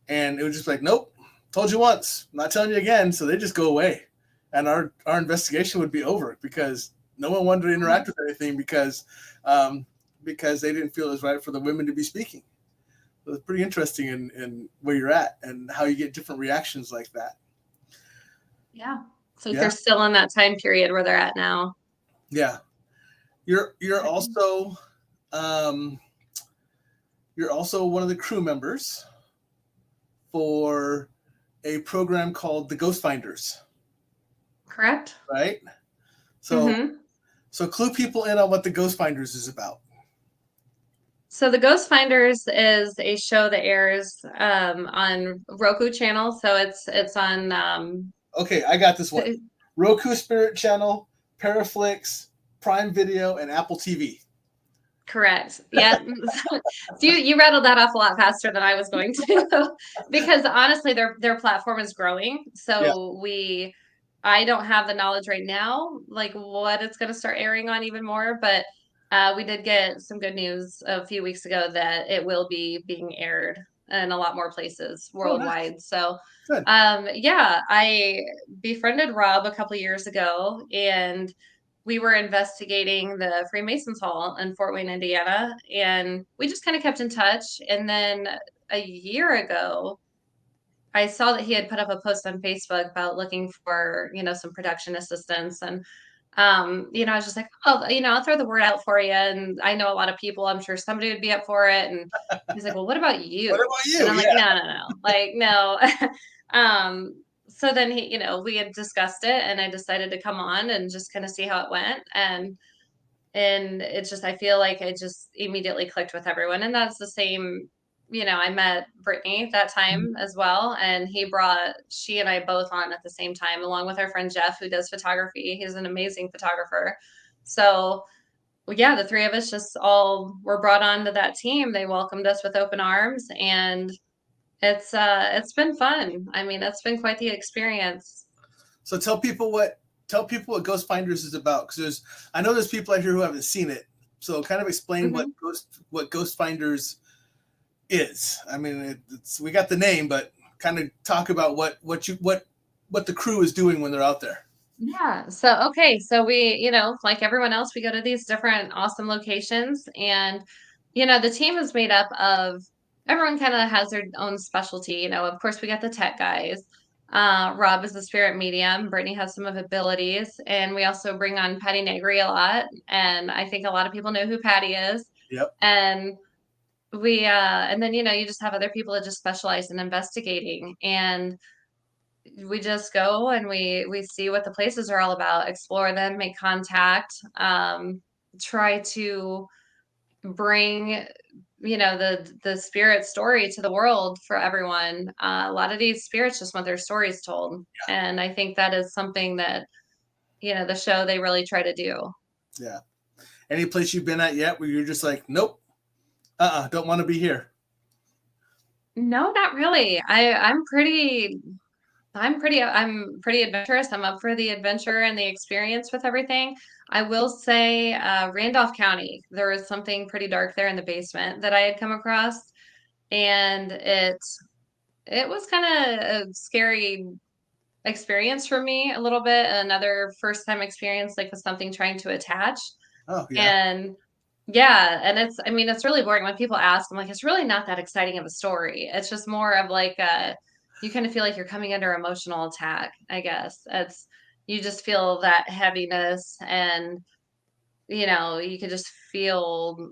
and it was just like, "Nope, told you once, I'm not telling you again." So they just go away, and our investigation would be over because no one wanted to interact with anything because they didn't feel it was right for the women to be speaking. So it's pretty interesting in where you're at and how you get different reactions like that.
Yeah. So they're still in that time period where they're at now.
Yeah. You're also one of the crew members for a program called the Ghost Finders.
Correct.
Right? So so clue people in on what the Ghost Finders is about.
So the Ghost Finders is a show that airs on Roku channel. So it's on
Okay, I got this one. Roku Spirit Channel, Paraflix, Prime Video, and Apple TV.
Correct. Yeah. You rattled that off a lot faster than I was going to because honestly their platform is growing. So I don't have the knowledge right now, like what it's going to start airing on even more, but we did get some good news a few weeks ago that it will be being aired in a lot more places worldwide. Nice. So yeah, I befriended Rob a couple years ago, and we were investigating the Freemasons Hall in Fort Wayne, Indiana, and we just kind of kept in touch. And then a year ago, I saw that he had put up a post on Facebook about looking for, some production assistants. And, I was just like, oh, I'll throw the word out for you. And I know a lot of people, I'm sure somebody would be up for it. And he's like, well, what about you?
What about you?
And I'm like, no. Like, no. So then we had discussed it, and I decided to come on and just kind of see how it went. And it's just, I feel like it just immediately clicked with everyone. And that's the same, I met Brittany that time as well. And she and I both on at the same time, along with our friend Jeff, who does photography. He's an amazing photographer. So yeah, the three of us just all were brought on to that team. They welcomed us with open arms, and it's been fun. I mean, it's been quite the experience.
So tell people what Ghost Finders is about, because I know there's people out here who haven't seen it. So kind of explain what Ghost Finders is. I mean, we got the name, but kind of talk about what the crew is doing when they're out there.
Yeah. So we, like everyone else, we go to these different awesome locations, and the team is made up of everyone kind of has their own specialty. Of course, we got the tech guys. Rob is the spirit medium. Brittany has some of abilities, and we also bring on Patty Negri a lot. And I think a lot of people know who Patty is.
Yep.
And and then you just have other people that just specialize in investigating, and we just go and we see what the places are all about, explore them, make contact, try to bring the spirit story to the world for everyone. A lot of these spirits just want their stories told, and I think that is something that the show, they really try to do.
Yeah. Any place you've been at yet where you're just like, nope, don't want to be here?
No, not really. I'm pretty adventurous. I'm up for the adventure and the experience with everything. I will say, Randolph County, there was something pretty dark there in the basement that I had come across, and it was kind of a scary experience for me a little bit. Another first time experience, like with something trying to attach.
Oh, yeah.
And it's really boring when people ask. I'm like, it's really not that exciting of a story. It's just more of like you kind of feel like you're coming under emotional attack, I guess. You just feel that heaviness, and you could just feel,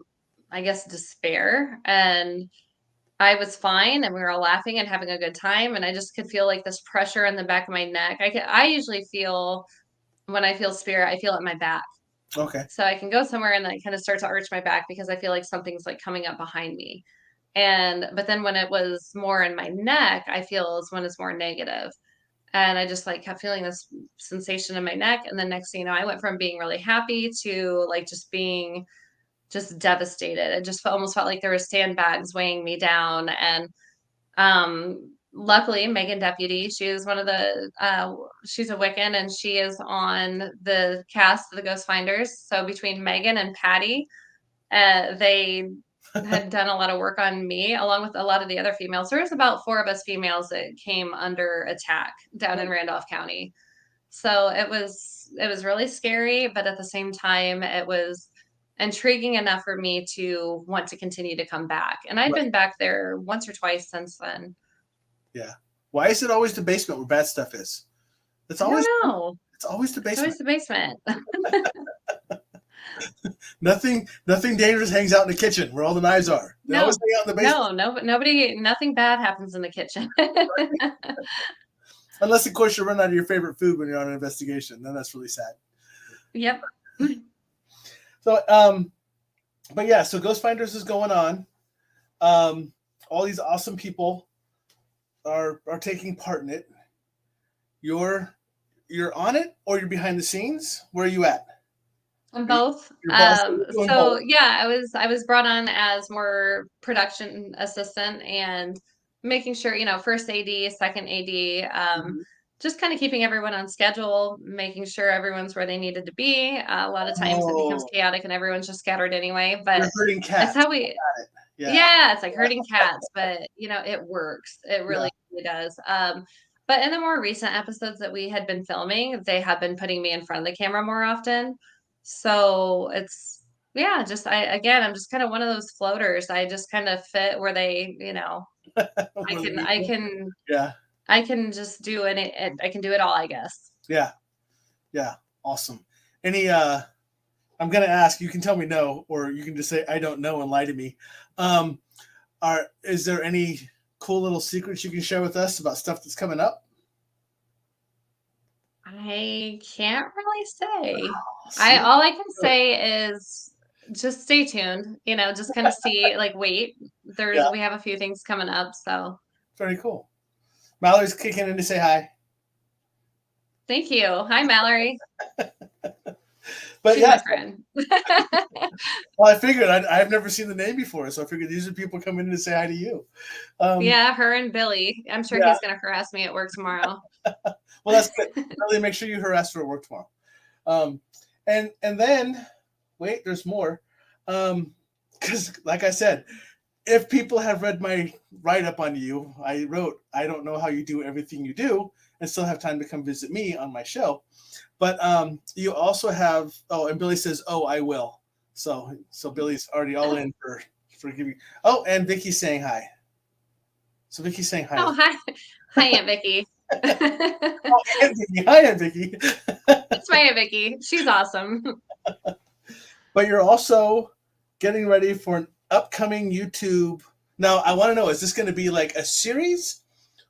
I guess, despair. And I was fine, and we were all laughing and having a good time, and I just could feel like this pressure in the back of my neck. I usually feel, when I feel spirit, I feel it in my back.
Okay.
So I can go somewhere and then kind of start to arch my back because I feel like something's like coming up behind me. But then when it was more in my neck, I feel is when it's more negative. And I just like kept feeling this sensation in my neck. And then next thing you know, I went from being really happy to like just being just devastated. It just almost felt like there were sandbags weighing me down. And luckily, Megan Deputy, she is one of the she's a Wiccan, and she is on the cast of the Ghost Finders. So between Megan and Patty, they had done a lot of work on me along with a lot of the other females. There was about 4 of us females that came under attack down in Randolph County. So it was really scary, but at the same time, it was intriguing enough for me to want to continue to come back. And I'd been back there once or twice since then.
Yeah. Why is it always the basement where bad stuff is? It's always
I don't know.
It's always the basement.
It's always the basement.
Nothing dangerous hangs out in the kitchen where all the knives are. They always hang out in the basement.
No, nothing bad happens in the kitchen.
Unless, of course, you run out of your favorite food when you're on an investigation. Then that's really sad.
Yep.
So, but yeah, so Ghost Finders is going on. All these awesome people are taking part in it. You're on it, or you're behind the scenes? Where are you at?
I'm both. So
both.
yeah, I was brought on as more production assistant and making sure, first AD, second AD, just kind of keeping everyone on schedule, making sure everyone's where they needed to be. A lot of times it becomes chaotic and everyone's just scattered anyway, but
you're herding cats.
that's how we, yeah, it's like herding cats, but it works. It really does. But in the more recent episodes that we had been filming, they have been putting me in front of the camera more often. So it's, I'm just kind of one of those floaters. I just kind of fit where they, I can just do it. I can do it all, I guess.
Yeah. Awesome. Any, I'm going to ask, you can tell me no, or you can just say, I don't know and lie to me. Is there any cool little secrets you can share with us about stuff that's coming up?
I can't really say. All I can say is just stay tuned, just kind of see, like, wait, we have a few things coming up. So
very cool. Mallory's kicking in to say hi.
Thank you. Hi, Mallory.
But
she's my friend.
Well, I figured I've never seen the name before, so I figured these are people coming in to say hi to you.
Her and Billy. I'm sure he's going to harass me at work tomorrow.
Well, that's good. Really make sure you harass her at work tomorrow. And then, wait, there's more. Because, like I said, if people have read my write-up on you, I wrote, I don't know how you do everything you do and still have time to come visit me on my show. But you also have, and Billy says, I will. So Billy's already all in for giving. Oh, and Vicky's saying hi. So Vicky's saying hi.
Oh, hi. Hi, Aunt Vicky.
Aunt Vicky. Hi, Aunt Vicky.
It's my Aunt Vicky. She's awesome.
But you're also getting ready for an upcoming YouTube. Now, I want to know, is this going to be like a series,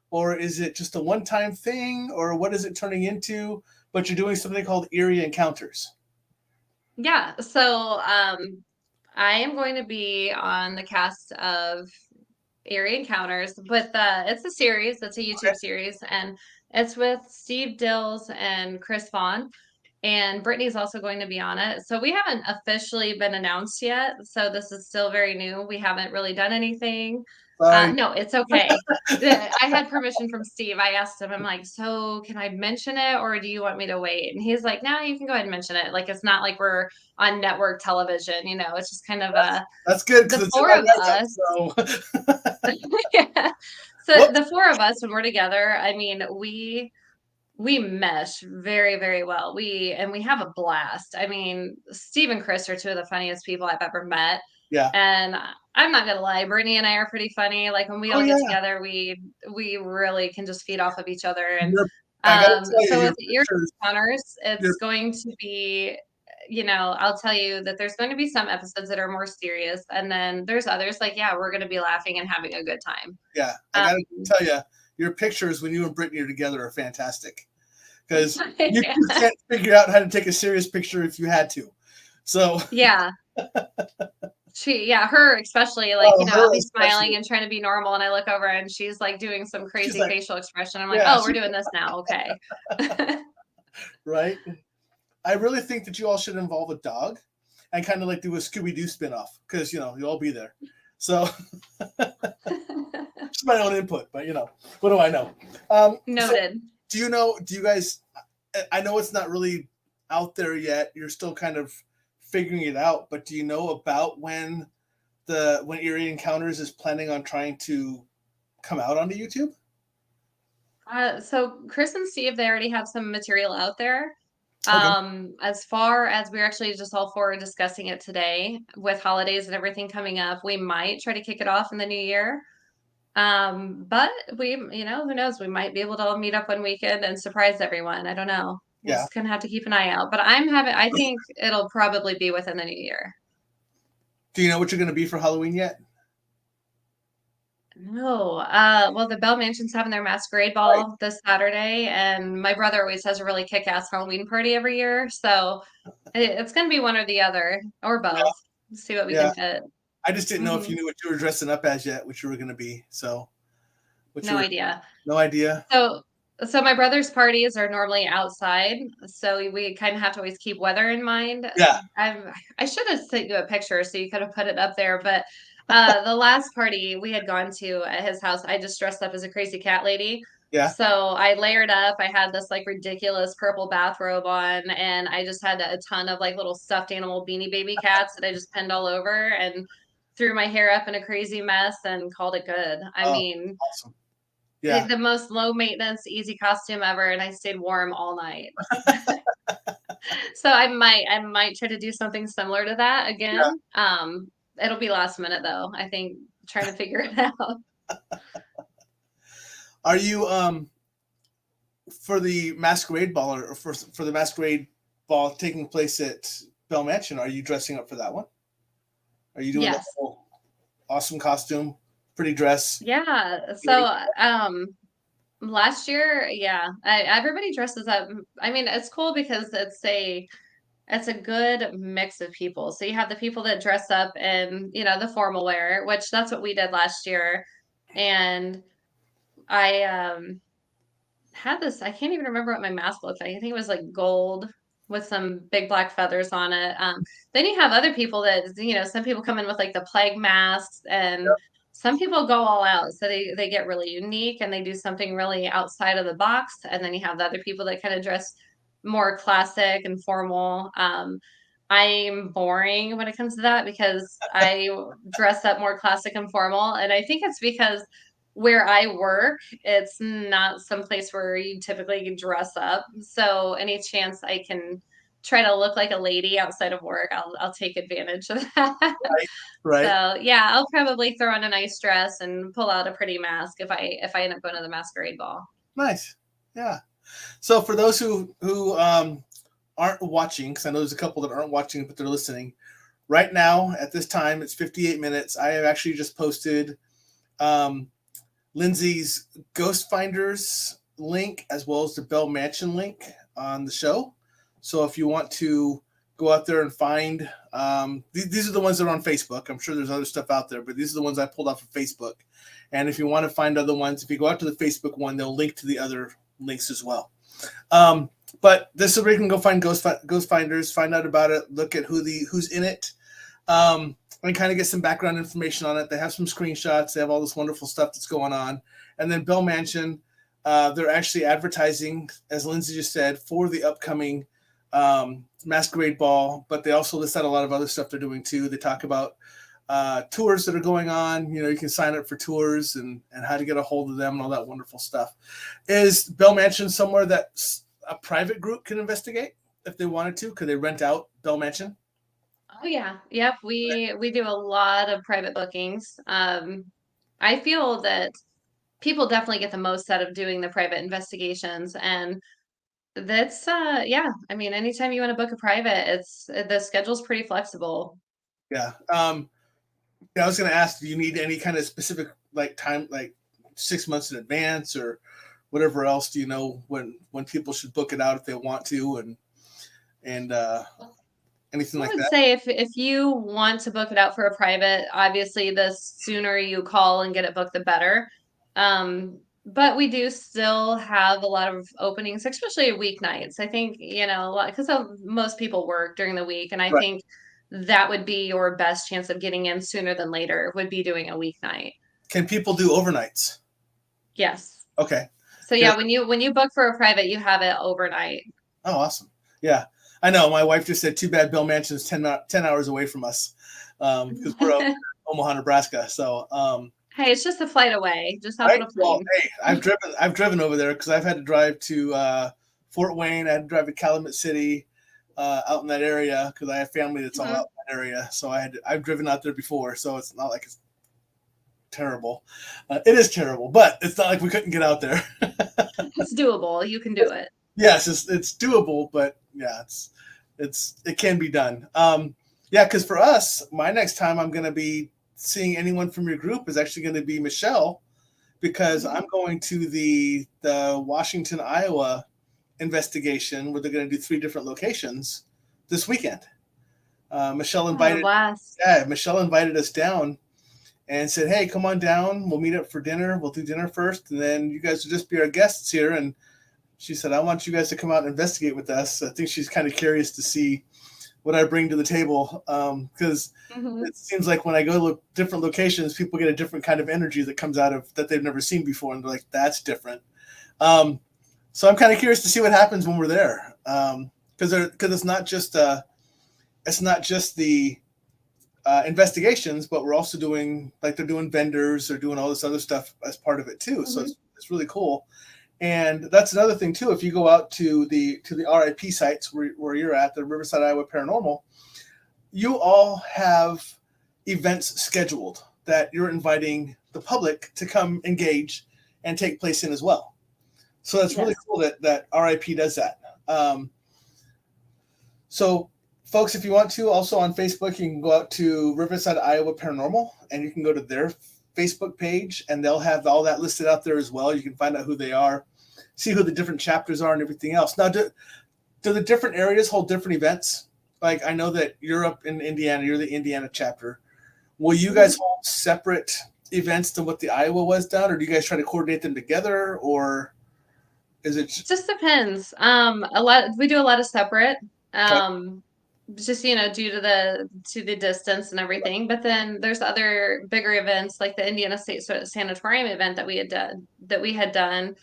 or is it just a one-time thing, or what is it turning into? But you're doing something called EERIE ENCOUNTERS.
Yeah. So I am going to be on the cast of EERIE Encounters, but it's a series. It's a YouTube series, and it's with Steve Dills and Chris Vaughn, and Brittany's also going to be on it. So we haven't officially been announced yet, so this is still very new. We haven't really done anything. No, it's okay. I had permission from Steve. I asked him, I'm like, so can I mention it, or do you want me to wait? And he's like, no, you can go ahead and mention it. Like, it's not like we're on network television, it's just kind of
that's good.
The 4 of us. Yeah. So the 4 of us, when we're together, I mean, we mesh very, very well. We have a blast. I mean, Steve and Chris are 2 of the funniest people I've ever met.
Yeah.
And I'm not gonna lie, Brittany and I are pretty funny. Like, when we all get together, we really can just feed off of each other. And so with EERIE Encounters, it's going to be, I'll tell you that there's going to be some episodes that are more serious, and then there's others like, we're going to be laughing and having a good time.
Yeah, I gotta tell you, your pictures when you and Brittany are together are fantastic, because you can't figure out how to take a serious picture if you had to. So
yeah. her especially, like,
Oh,
I'll
her
be smiling
especially.
and trying to be normal, and I look over and she's like doing some
She's
crazy
like,
facial expression. I'm like,
yeah,
oh, we're doing this now. Okay.
right. I really think that you all should involve a dog and kind of like do a Scooby-Doo spinoff because, you'll all be there. So just my own input, but what do I know? So
Noted.
do you guys, I know it's not really out there yet. You're still kind of figuring it out, but do you know about when EERIE Encounters is planning on trying to come out onto YouTube?
So Chris and Steve, they already have some material out there.
Okay.
As far as we're actually just all for discussing it today with holidays and everything coming up, we might try to kick it off in the new year. But who knows? We might be able to all meet up one weekend and surprise everyone. I don't know. We're
Yeah.
just gonna have to keep an eye out. But I think it'll probably be within the new year.
Do you know what you're going to be for Halloween yet?
No. Well, the Bell Mansion's having their masquerade
Right.
ball this Saturday, and my brother always has a really kick-ass Halloween party every year. So it's gonna be one or the other, or both. See what we
Yeah.
can fit.
I just didn't know if
Hmm.
you knew what you were dressing up as yet, what you were going to be. So, what you
No
were,
idea.
no idea.
So, so my brother's parties are normally outside, so we kind of have to always keep weather in mind.
Yeah.
I should have sent you a picture so you could have put it up there, but the last party we had gone to at his house, I just dressed up as a crazy cat lady.
Yeah.
So I layered up. I had this like ridiculous purple bathrobe on, and I just had a ton of like little stuffed animal beanie baby cats that I just pinned all over and threw my hair up in a crazy mess and called it good. I
Oh,
mean,
awesome. Yeah.
the most low maintenance, easy costume ever, and I stayed warm all night. So I might try to do something similar to that
Yeah.
again. It'll be last minute though. I think trying to figure it out.
Are you for the masquerade ball or for the masquerade ball taking place at Bell Mansion? Are you dressing up for that one? Are you doing the
Yes.
whole awesome costume, pretty dress?
Yeah. So last year, yeah, everybody dresses up. I mean, it's cool because it's a good mix of people. So you have the people that dress up in, the formal wear, which that's what we did last year. And I had this, I can't even remember what my mask looked like. I think it was like gold with some big black feathers on it. Then you have other people that, some people come in with like the plague masks, and some people go all out. So they get really unique and they do something really outside of the box. And then you have the other people that kind of dress more classic and formal. I'm boring when it comes to that because I dress up more classic and formal. And I think it's because where I work, it's not some place where you typically dress up. So any chance I can try to look like a lady outside of work, I'll take advantage of that.
Right. Right.
So yeah, I'll probably throw on a nice dress and pull out a pretty mask if I end up going to the masquerade ball.
Nice. Yeah. So for those who aren't watching, because I know there's a couple that aren't watching but they're listening right now at this time, it's 58 minutes. I have actually just posted Lindsay's Ghost Finders link as well as the Bell Mansion link on the show. So if you want to go out there and find, these are the ones that are on Facebook. I'm sure there's other stuff out there, but these are the ones I pulled off of Facebook. And if you want to find other ones, if you go out to the Facebook one, they'll link to the other links as well. But this is where you can go find Ghost Finders, find out about it, look at who's in it, and kind of get some background information on it. They have some screenshots. They have all this wonderful stuff that's going on. And then Bell Mansion, they're actually advertising, as Lindsay just said, for the upcoming masquerade ball. But they also list out a lot of other stuff they're doing too. They talk about tours that are going on. You can sign up for tours and how to get a hold of them and all that wonderful stuff. Is Bell Mansion somewhere that a private group can investigate if they wanted to? Could they rent out Bell Mansion?
Oh yeah. Yep. We do a lot of private bookings. I feel that people definitely get the most out of doing the private investigations, and that's yeah. I mean, anytime you want to book a private, it's the schedule's pretty flexible.
Yeah. Yeah, I was going to ask, do you need any kind of specific like time, like 6 months in advance or whatever else? Do you know when people should book it out if they want to, and anything
I
like
would
that?
say if you want to book it out for a private, obviously the sooner you call and get it booked, the better. But we do still have a lot of openings, especially weeknights. I think, because most people work during the week, and I
Right.
think that would be your best chance of getting in sooner than later would be doing a weeknight.
Can people do overnights?
Yes.
Okay.
So
Good.
yeah, when you book for a private, you have it overnight.
Oh, awesome. Yeah. I know. My wife just said, too bad Bell Mansion is 10 hours away from us because we're out in Omaha, Nebraska. So,
Hey, it's just a flight away. Just hop on
right.
a
Well,
plane.
hey, I've driven over there because I've had to drive to Fort Wayne. I had to drive to Calumet City out in that area because I have family that's all out
Mhm.
in that area. So I've driven out there before. So it's not like it's terrible. It is terrible, but it's not like we couldn't get out there.
It's doable. You can do it.
Yes, it's doable, but yeah, it can be done. Yeah, because for us, my next time I'm going to be seeing anyone from your group is actually going to be Michelle, because I'm going to the Washington, Iowa investigation where they're going to do 3 different locations this weekend. Michelle
Have a
invited,
blast.
yeah, Michelle invited us down and said, "Hey, come on down. We'll meet up for dinner. We'll do dinner first, and then you guys will just be our guests here." And she said, "I want you guys to come out and investigate with us." I think she's kind of curious to see what I bring to the table, because
Hmm.
it seems like when I go to different locations, people get a different kind of energy that comes out of that they've never seen before, and they're like, "That's different." Um, so I'm kind of curious to see what happens when we're there, because it's not just the investigations, but we're also doing, like, they're doing vendors, they're doing all this other stuff as part of it too. So
Hmm.
it's really cool. And that's another thing too. If you go out to the RIP sites where you're at, the Riverside Iowa Paranormal, you all have events scheduled that you're inviting the public to come engage and take place in as well. So that's really
Yes.
cool that RIP does that. So, folks, if you want to, also on Facebook, you can go out to Riverside Iowa Paranormal, and you can go to their Facebook page, and they'll have all that listed out there as well. You can find out who they are, see who the different chapters are, and everything else. Now, do the different areas hold different events? Like, I know that you're up in Indiana, you're the Indiana chapter. Will you guys
Mhm.
hold separate events than what the Iowa was done, or do you guys try to coordinate them together, or is it
Just depends. We do a lot of separate.
okay?
Um, just due to the distance and everything. But then there's other bigger events like the Indiana State Sanatorium event that we had done.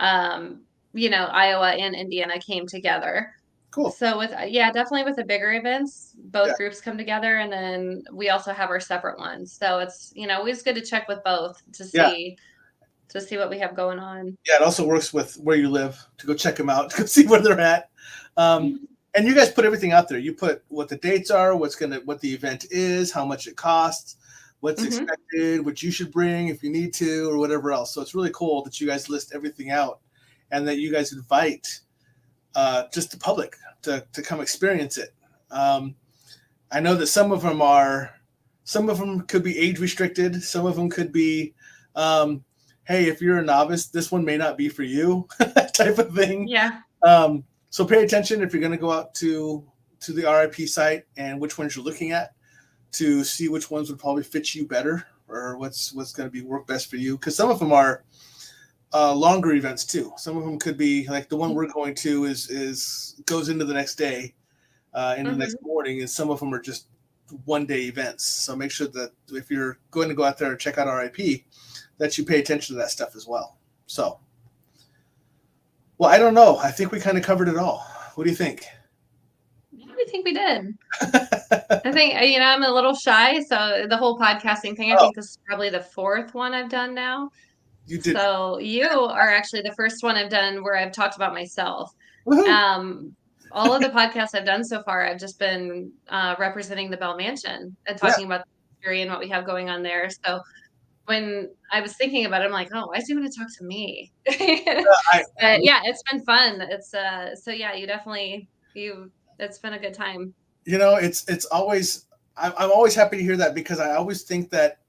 Um, Iowa and Indiana came together.
Cool.
So yeah, definitely with the bigger events,
Yeah,
both groups come together, and then we also have our separate ones. So it's always good to check with both to
yeah.
see what we have going on.
Yeah, it also works with where you live to go check them out, to go see where they're at. And you guys put everything out there. You put what the dates are, what the event is, how much it costs, what's
Hmm.
expected, what you should bring if you need to, or whatever else. So it's really cool that you guys list everything out, and that you guys invite just the public to come experience it. Um, I know that some of them could be age restricted. Some of them could be, hey, if you're a novice, this one may not be for you, type of thing.
Yeah.
So pay attention if you're going to go out to the RIP site and which ones you're looking at, to see which ones would probably fit you better, or what's going to be work best for you. Because some of them are longer events too. Some of them could be like the one we're going to is goes into the next day, into the next
Hmm.
morning, and some of them are just 1 day events. So make sure that if you're going to go out there and check out RIP, that you pay attention to that stuff as well. So, well, I don't know. I think we kind of covered it all. What do you think?
I think we did. I think, I'm a little shy, so the whole podcasting thing, I
Oh,
think this is probably the fourth one I've done now.
you did.
So you are actually the first one I've done where I've talked about myself.
Woohoo!
Um, all of the podcasts I've done so far, I've just been representing the Bell Mansion and
Yeah,
talking about the history and what we have going on there. So when I was thinking about it, I'm like, oh, why is he going to talk to me?
I,
But yeah, it's been fun. So yeah, it's been a good time.
it's always, I'm always happy to hear that, because I always think that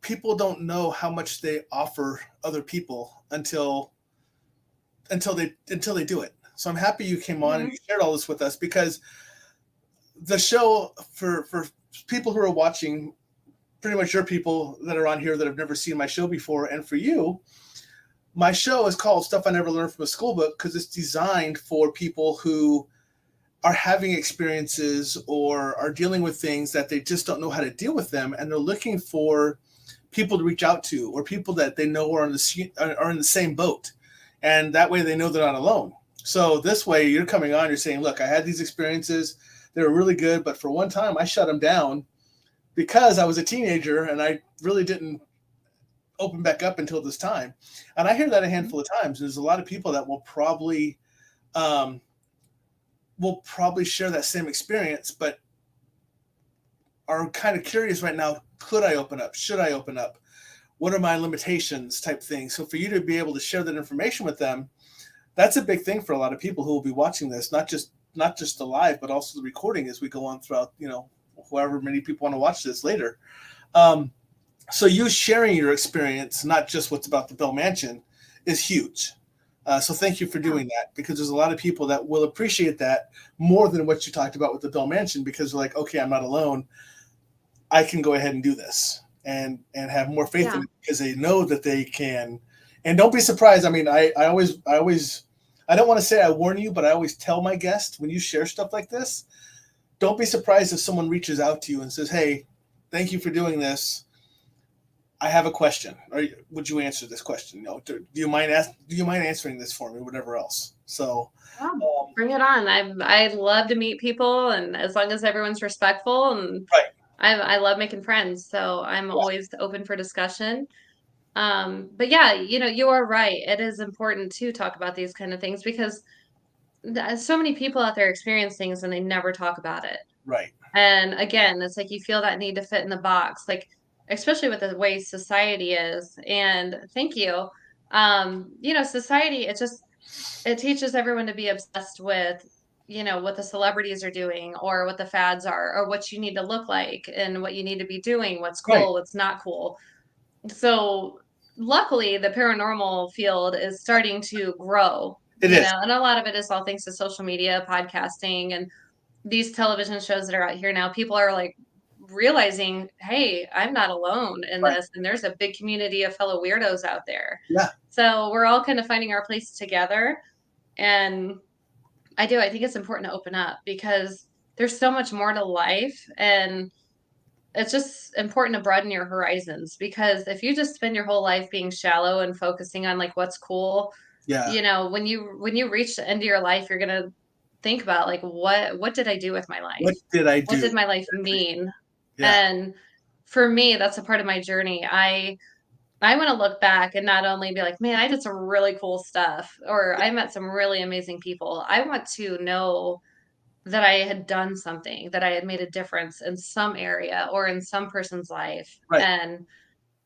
people don't know how much they offer other people until they do it. So I'm happy you came on and
Hmm.
you shared all this with us, because the show for people who are watching, pretty much your people that are on here that have never seen my show before, and for you, my show is called Stuff I Never Learned from a Schoolbook because it's designed for people who are having experiences or are dealing with things that they just don't know how to deal with them, and they're looking for people to reach out to or people that they know are in the same boat, and that way they know they're not alone. So this way you're coming on, you're saying, look, I had these experiences, they were really good, but for one time I shut them down because I was a teenager and I really didn't open back up until this time. And I hear that a handful of times. There's a lot of people that will probably share that same experience, but are kind of curious right now. Could I open up? Should I open up? What are my limitations type thing? So for you to be able to share that information with them, that's a big thing for a lot of people who will be watching this, not just the live, but also the recording as we go on throughout, however many people want to watch this later. So you sharing your experience, not just what's about the Bell Mansion, is huge. So thank you for doing that, because there's a lot of people that will appreciate that more than what you talked about with the Bell Mansion, because they're like, okay, I'm not alone. I can go ahead and do this and have more faith in it because they know that they can. And don't be surprised. I mean, I always, I don't want to say I warn you, but I always tell my guests when you share stuff like this, don't be surprised if someone reaches out to you and says, hey, thank you for doing this. I have a question. Or would you answer this question? Do you mind answering this for me? Whatever else. So
bring it on. I love to meet people, and as long as everyone's respectful, and
right.
I love making friends. So I'm always open for discussion. But yeah, you are right. It is important to talk about these kind of things because so many people out there experience things and they never talk about it.
Right.
And again, it's like you feel that need to fit in the box, like especially with the way society is. And thank you. Society, it teaches everyone to be obsessed with, what the celebrities are doing or what the fads are or what you need to look like and what you need to be doing, what's cool,
Right.
what's not cool. So luckily the paranormal field is starting to grow,
It is.
and a lot of it is all thanks to social media, podcasting, and these television shows that are out here now. People are like realizing, hey, I'm not alone in
Right.
this, and there's a big community of fellow weirdos out there.
Yeah.
So we're all kind of finding our place together. And I think it's important to open up because there's so much more to life, and it's just important to broaden your horizons, because if you just spend your whole life being shallow and focusing on like what's cool, when you reach the end of your life, you're gonna think about like what did I do with my life?
What did I do?
What did my life mean?
Yeah.
And for me, that's a part of my journey. I want to look back and not only be like, man, I did some really cool stuff, or I met some really amazing people. I want to know that I had done something, that I had made a difference in some area or in some person's life.
Right.
And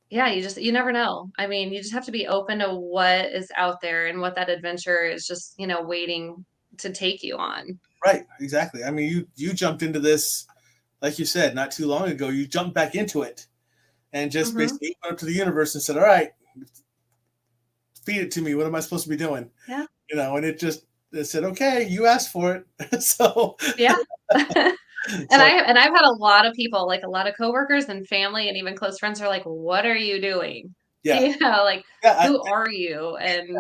yeah, you never know. I mean, you just have to be open to what is out there and what that adventure is just, waiting to take you on.
Right. Exactly. I mean, you jumped into this, like you said, not too long ago. You jumped back into it and just basically went up to the universe and said, all right, feed it to me. What am I supposed to be doing?
Yeah.
And it said, okay, you asked for it. So
yeah. And I've had a lot of people, like a lot of coworkers and family and even close friends are like, what are you doing?
Yeah.
Who are you? And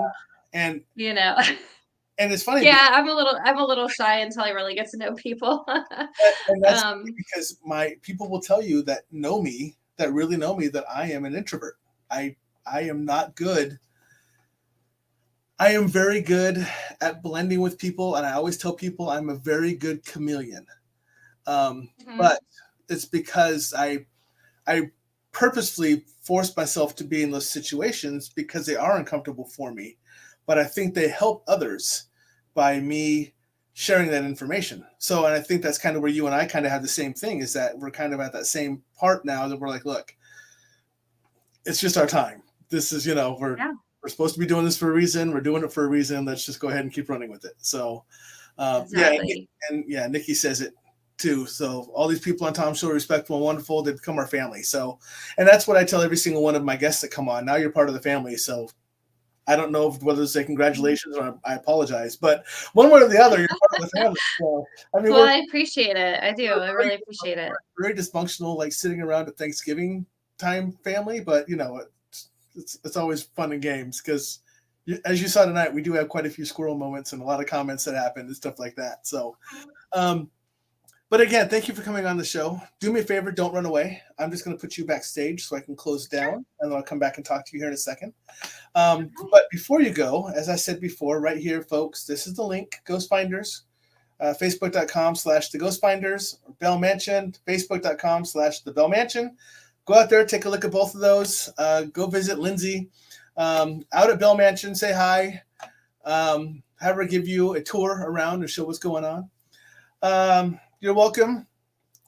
and it's funny.
Yeah, I'm a little shy until I really get to know people.
And that's because my people will tell you that really know me, that I am an introvert. I am not good. I am very good at blending with people, and I always tell people I'm a very good chameleon. But it's because I purposefully force myself to be in those situations because they are uncomfortable for me. But I think they help others by me sharing that information. So, and I think that's kind of where you and I kind of have the same thing, is that we're kind of at that same part now that we're like, look, it's just our time. This is, we're supposed to be doing this for a reason. We're doing it for a reason. Let's just go ahead and keep running with it. So,
exactly.
Nikki says it too. So all these people on Tom's Show are respectful and wonderful. They become our family. So, and that's what I tell every single one of my guests that come on. Now you're part of the family. So I don't know whether to say congratulations or I apologize, but one way or the other, you're part of the family. So, I mean,
Well, I appreciate it. I do. I
very,
really appreciate it.
very dysfunctional, like sitting around at Thanksgiving time family, but it's always fun and games because, as you saw tonight, we do have quite a few squirrel moments and a lot of comments that happen and stuff like that. So, but again, thank you for coming on the show. Do me a favor, don't run away. I'm just going to put you backstage so I can close down, and then I'll come back and talk to you here in a second. But before you go, as I said before, right here, folks, this is the link, Ghost Finders, Facebook.com/The Ghost Finders, or Bell Mansion, Facebook.com/The Bell Mansion. Go out there, take a look at both of those. Go visit Lindsay out at Bell Mansion, say hi, have her give you a tour around and show what's going on. You're welcome.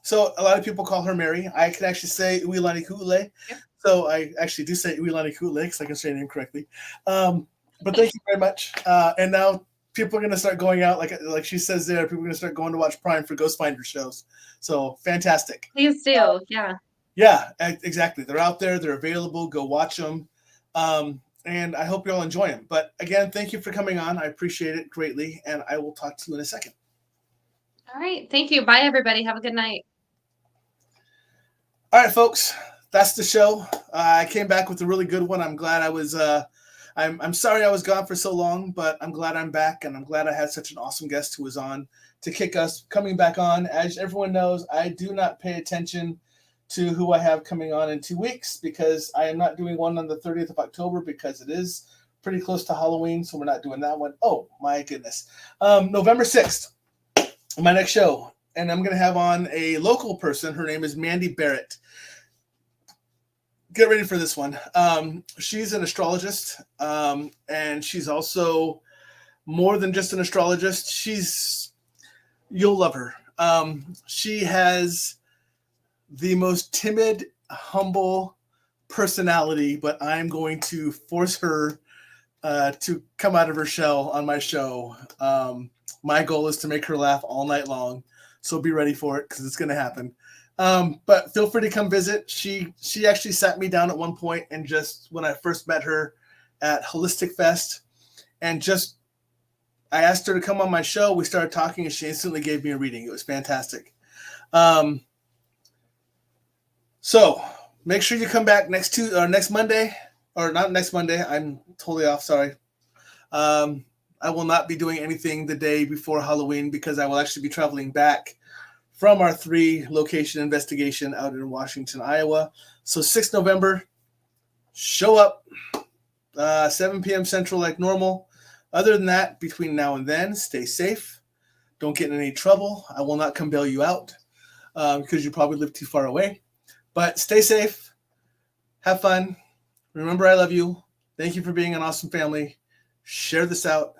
So a lot of people call her Mary. I can actually say Uilani Kule.
Yep.
So I actually do say Uilani Kule because I can say her name correctly. But thank you very much. And now people are going to start going out, like she says there, people are going to start going to watch Prime for Ghost Finder shows. So fantastic.
Please do. Yeah.
Yeah, exactly. They're out there. They're available. Go watch them. And I hope you all enjoy them. But again, thank you for coming on. I appreciate it greatly. And I will talk to you in a second.
All right. Thank you. Bye, everybody. Have a good night.
All right, folks. That's the show. I came back with a really good one. I'm glad I was I'm sorry I was gone for so long, but I'm glad I'm back, and I'm glad I had such an awesome guest who was on to kick us coming back on. As everyone knows, I do not pay attention to who I have coming on in 2 weeks because I am not doing one on the 30th of October because it is pretty close to Halloween, so we're not doing that one. Oh, my goodness. November 6th, my next show, and I'm going to have on a local person. Her name is Mandy Barrett. Get ready for this one. She's an astrologist, and she's also more than just an astrologist. You'll love her. She has the most timid, humble personality, but I'm going to force her to come out of her shell on my show. My goal is to make her laugh all night long, so be ready for it because it's going to happen. But feel free to come visit. She actually sat me down at one point and just when I first met her at Holistic Fest, and I asked her to come on my show. We started talking, and she instantly gave me a reading. It was fantastic. So make sure you come back next Monday, or not next Monday. I'm totally off. Sorry. I will not be doing anything the day before Halloween because I will actually be traveling back from our 3-location investigation out in Washington, Iowa. So 6th November, show up, 7 p.m. Central like normal. Other than that, between now and then, stay safe. Don't get in any trouble. I will not come bail you out because you probably live too far away. But stay safe. Have fun. Remember, I love you. Thank you for being an awesome family. Share this out.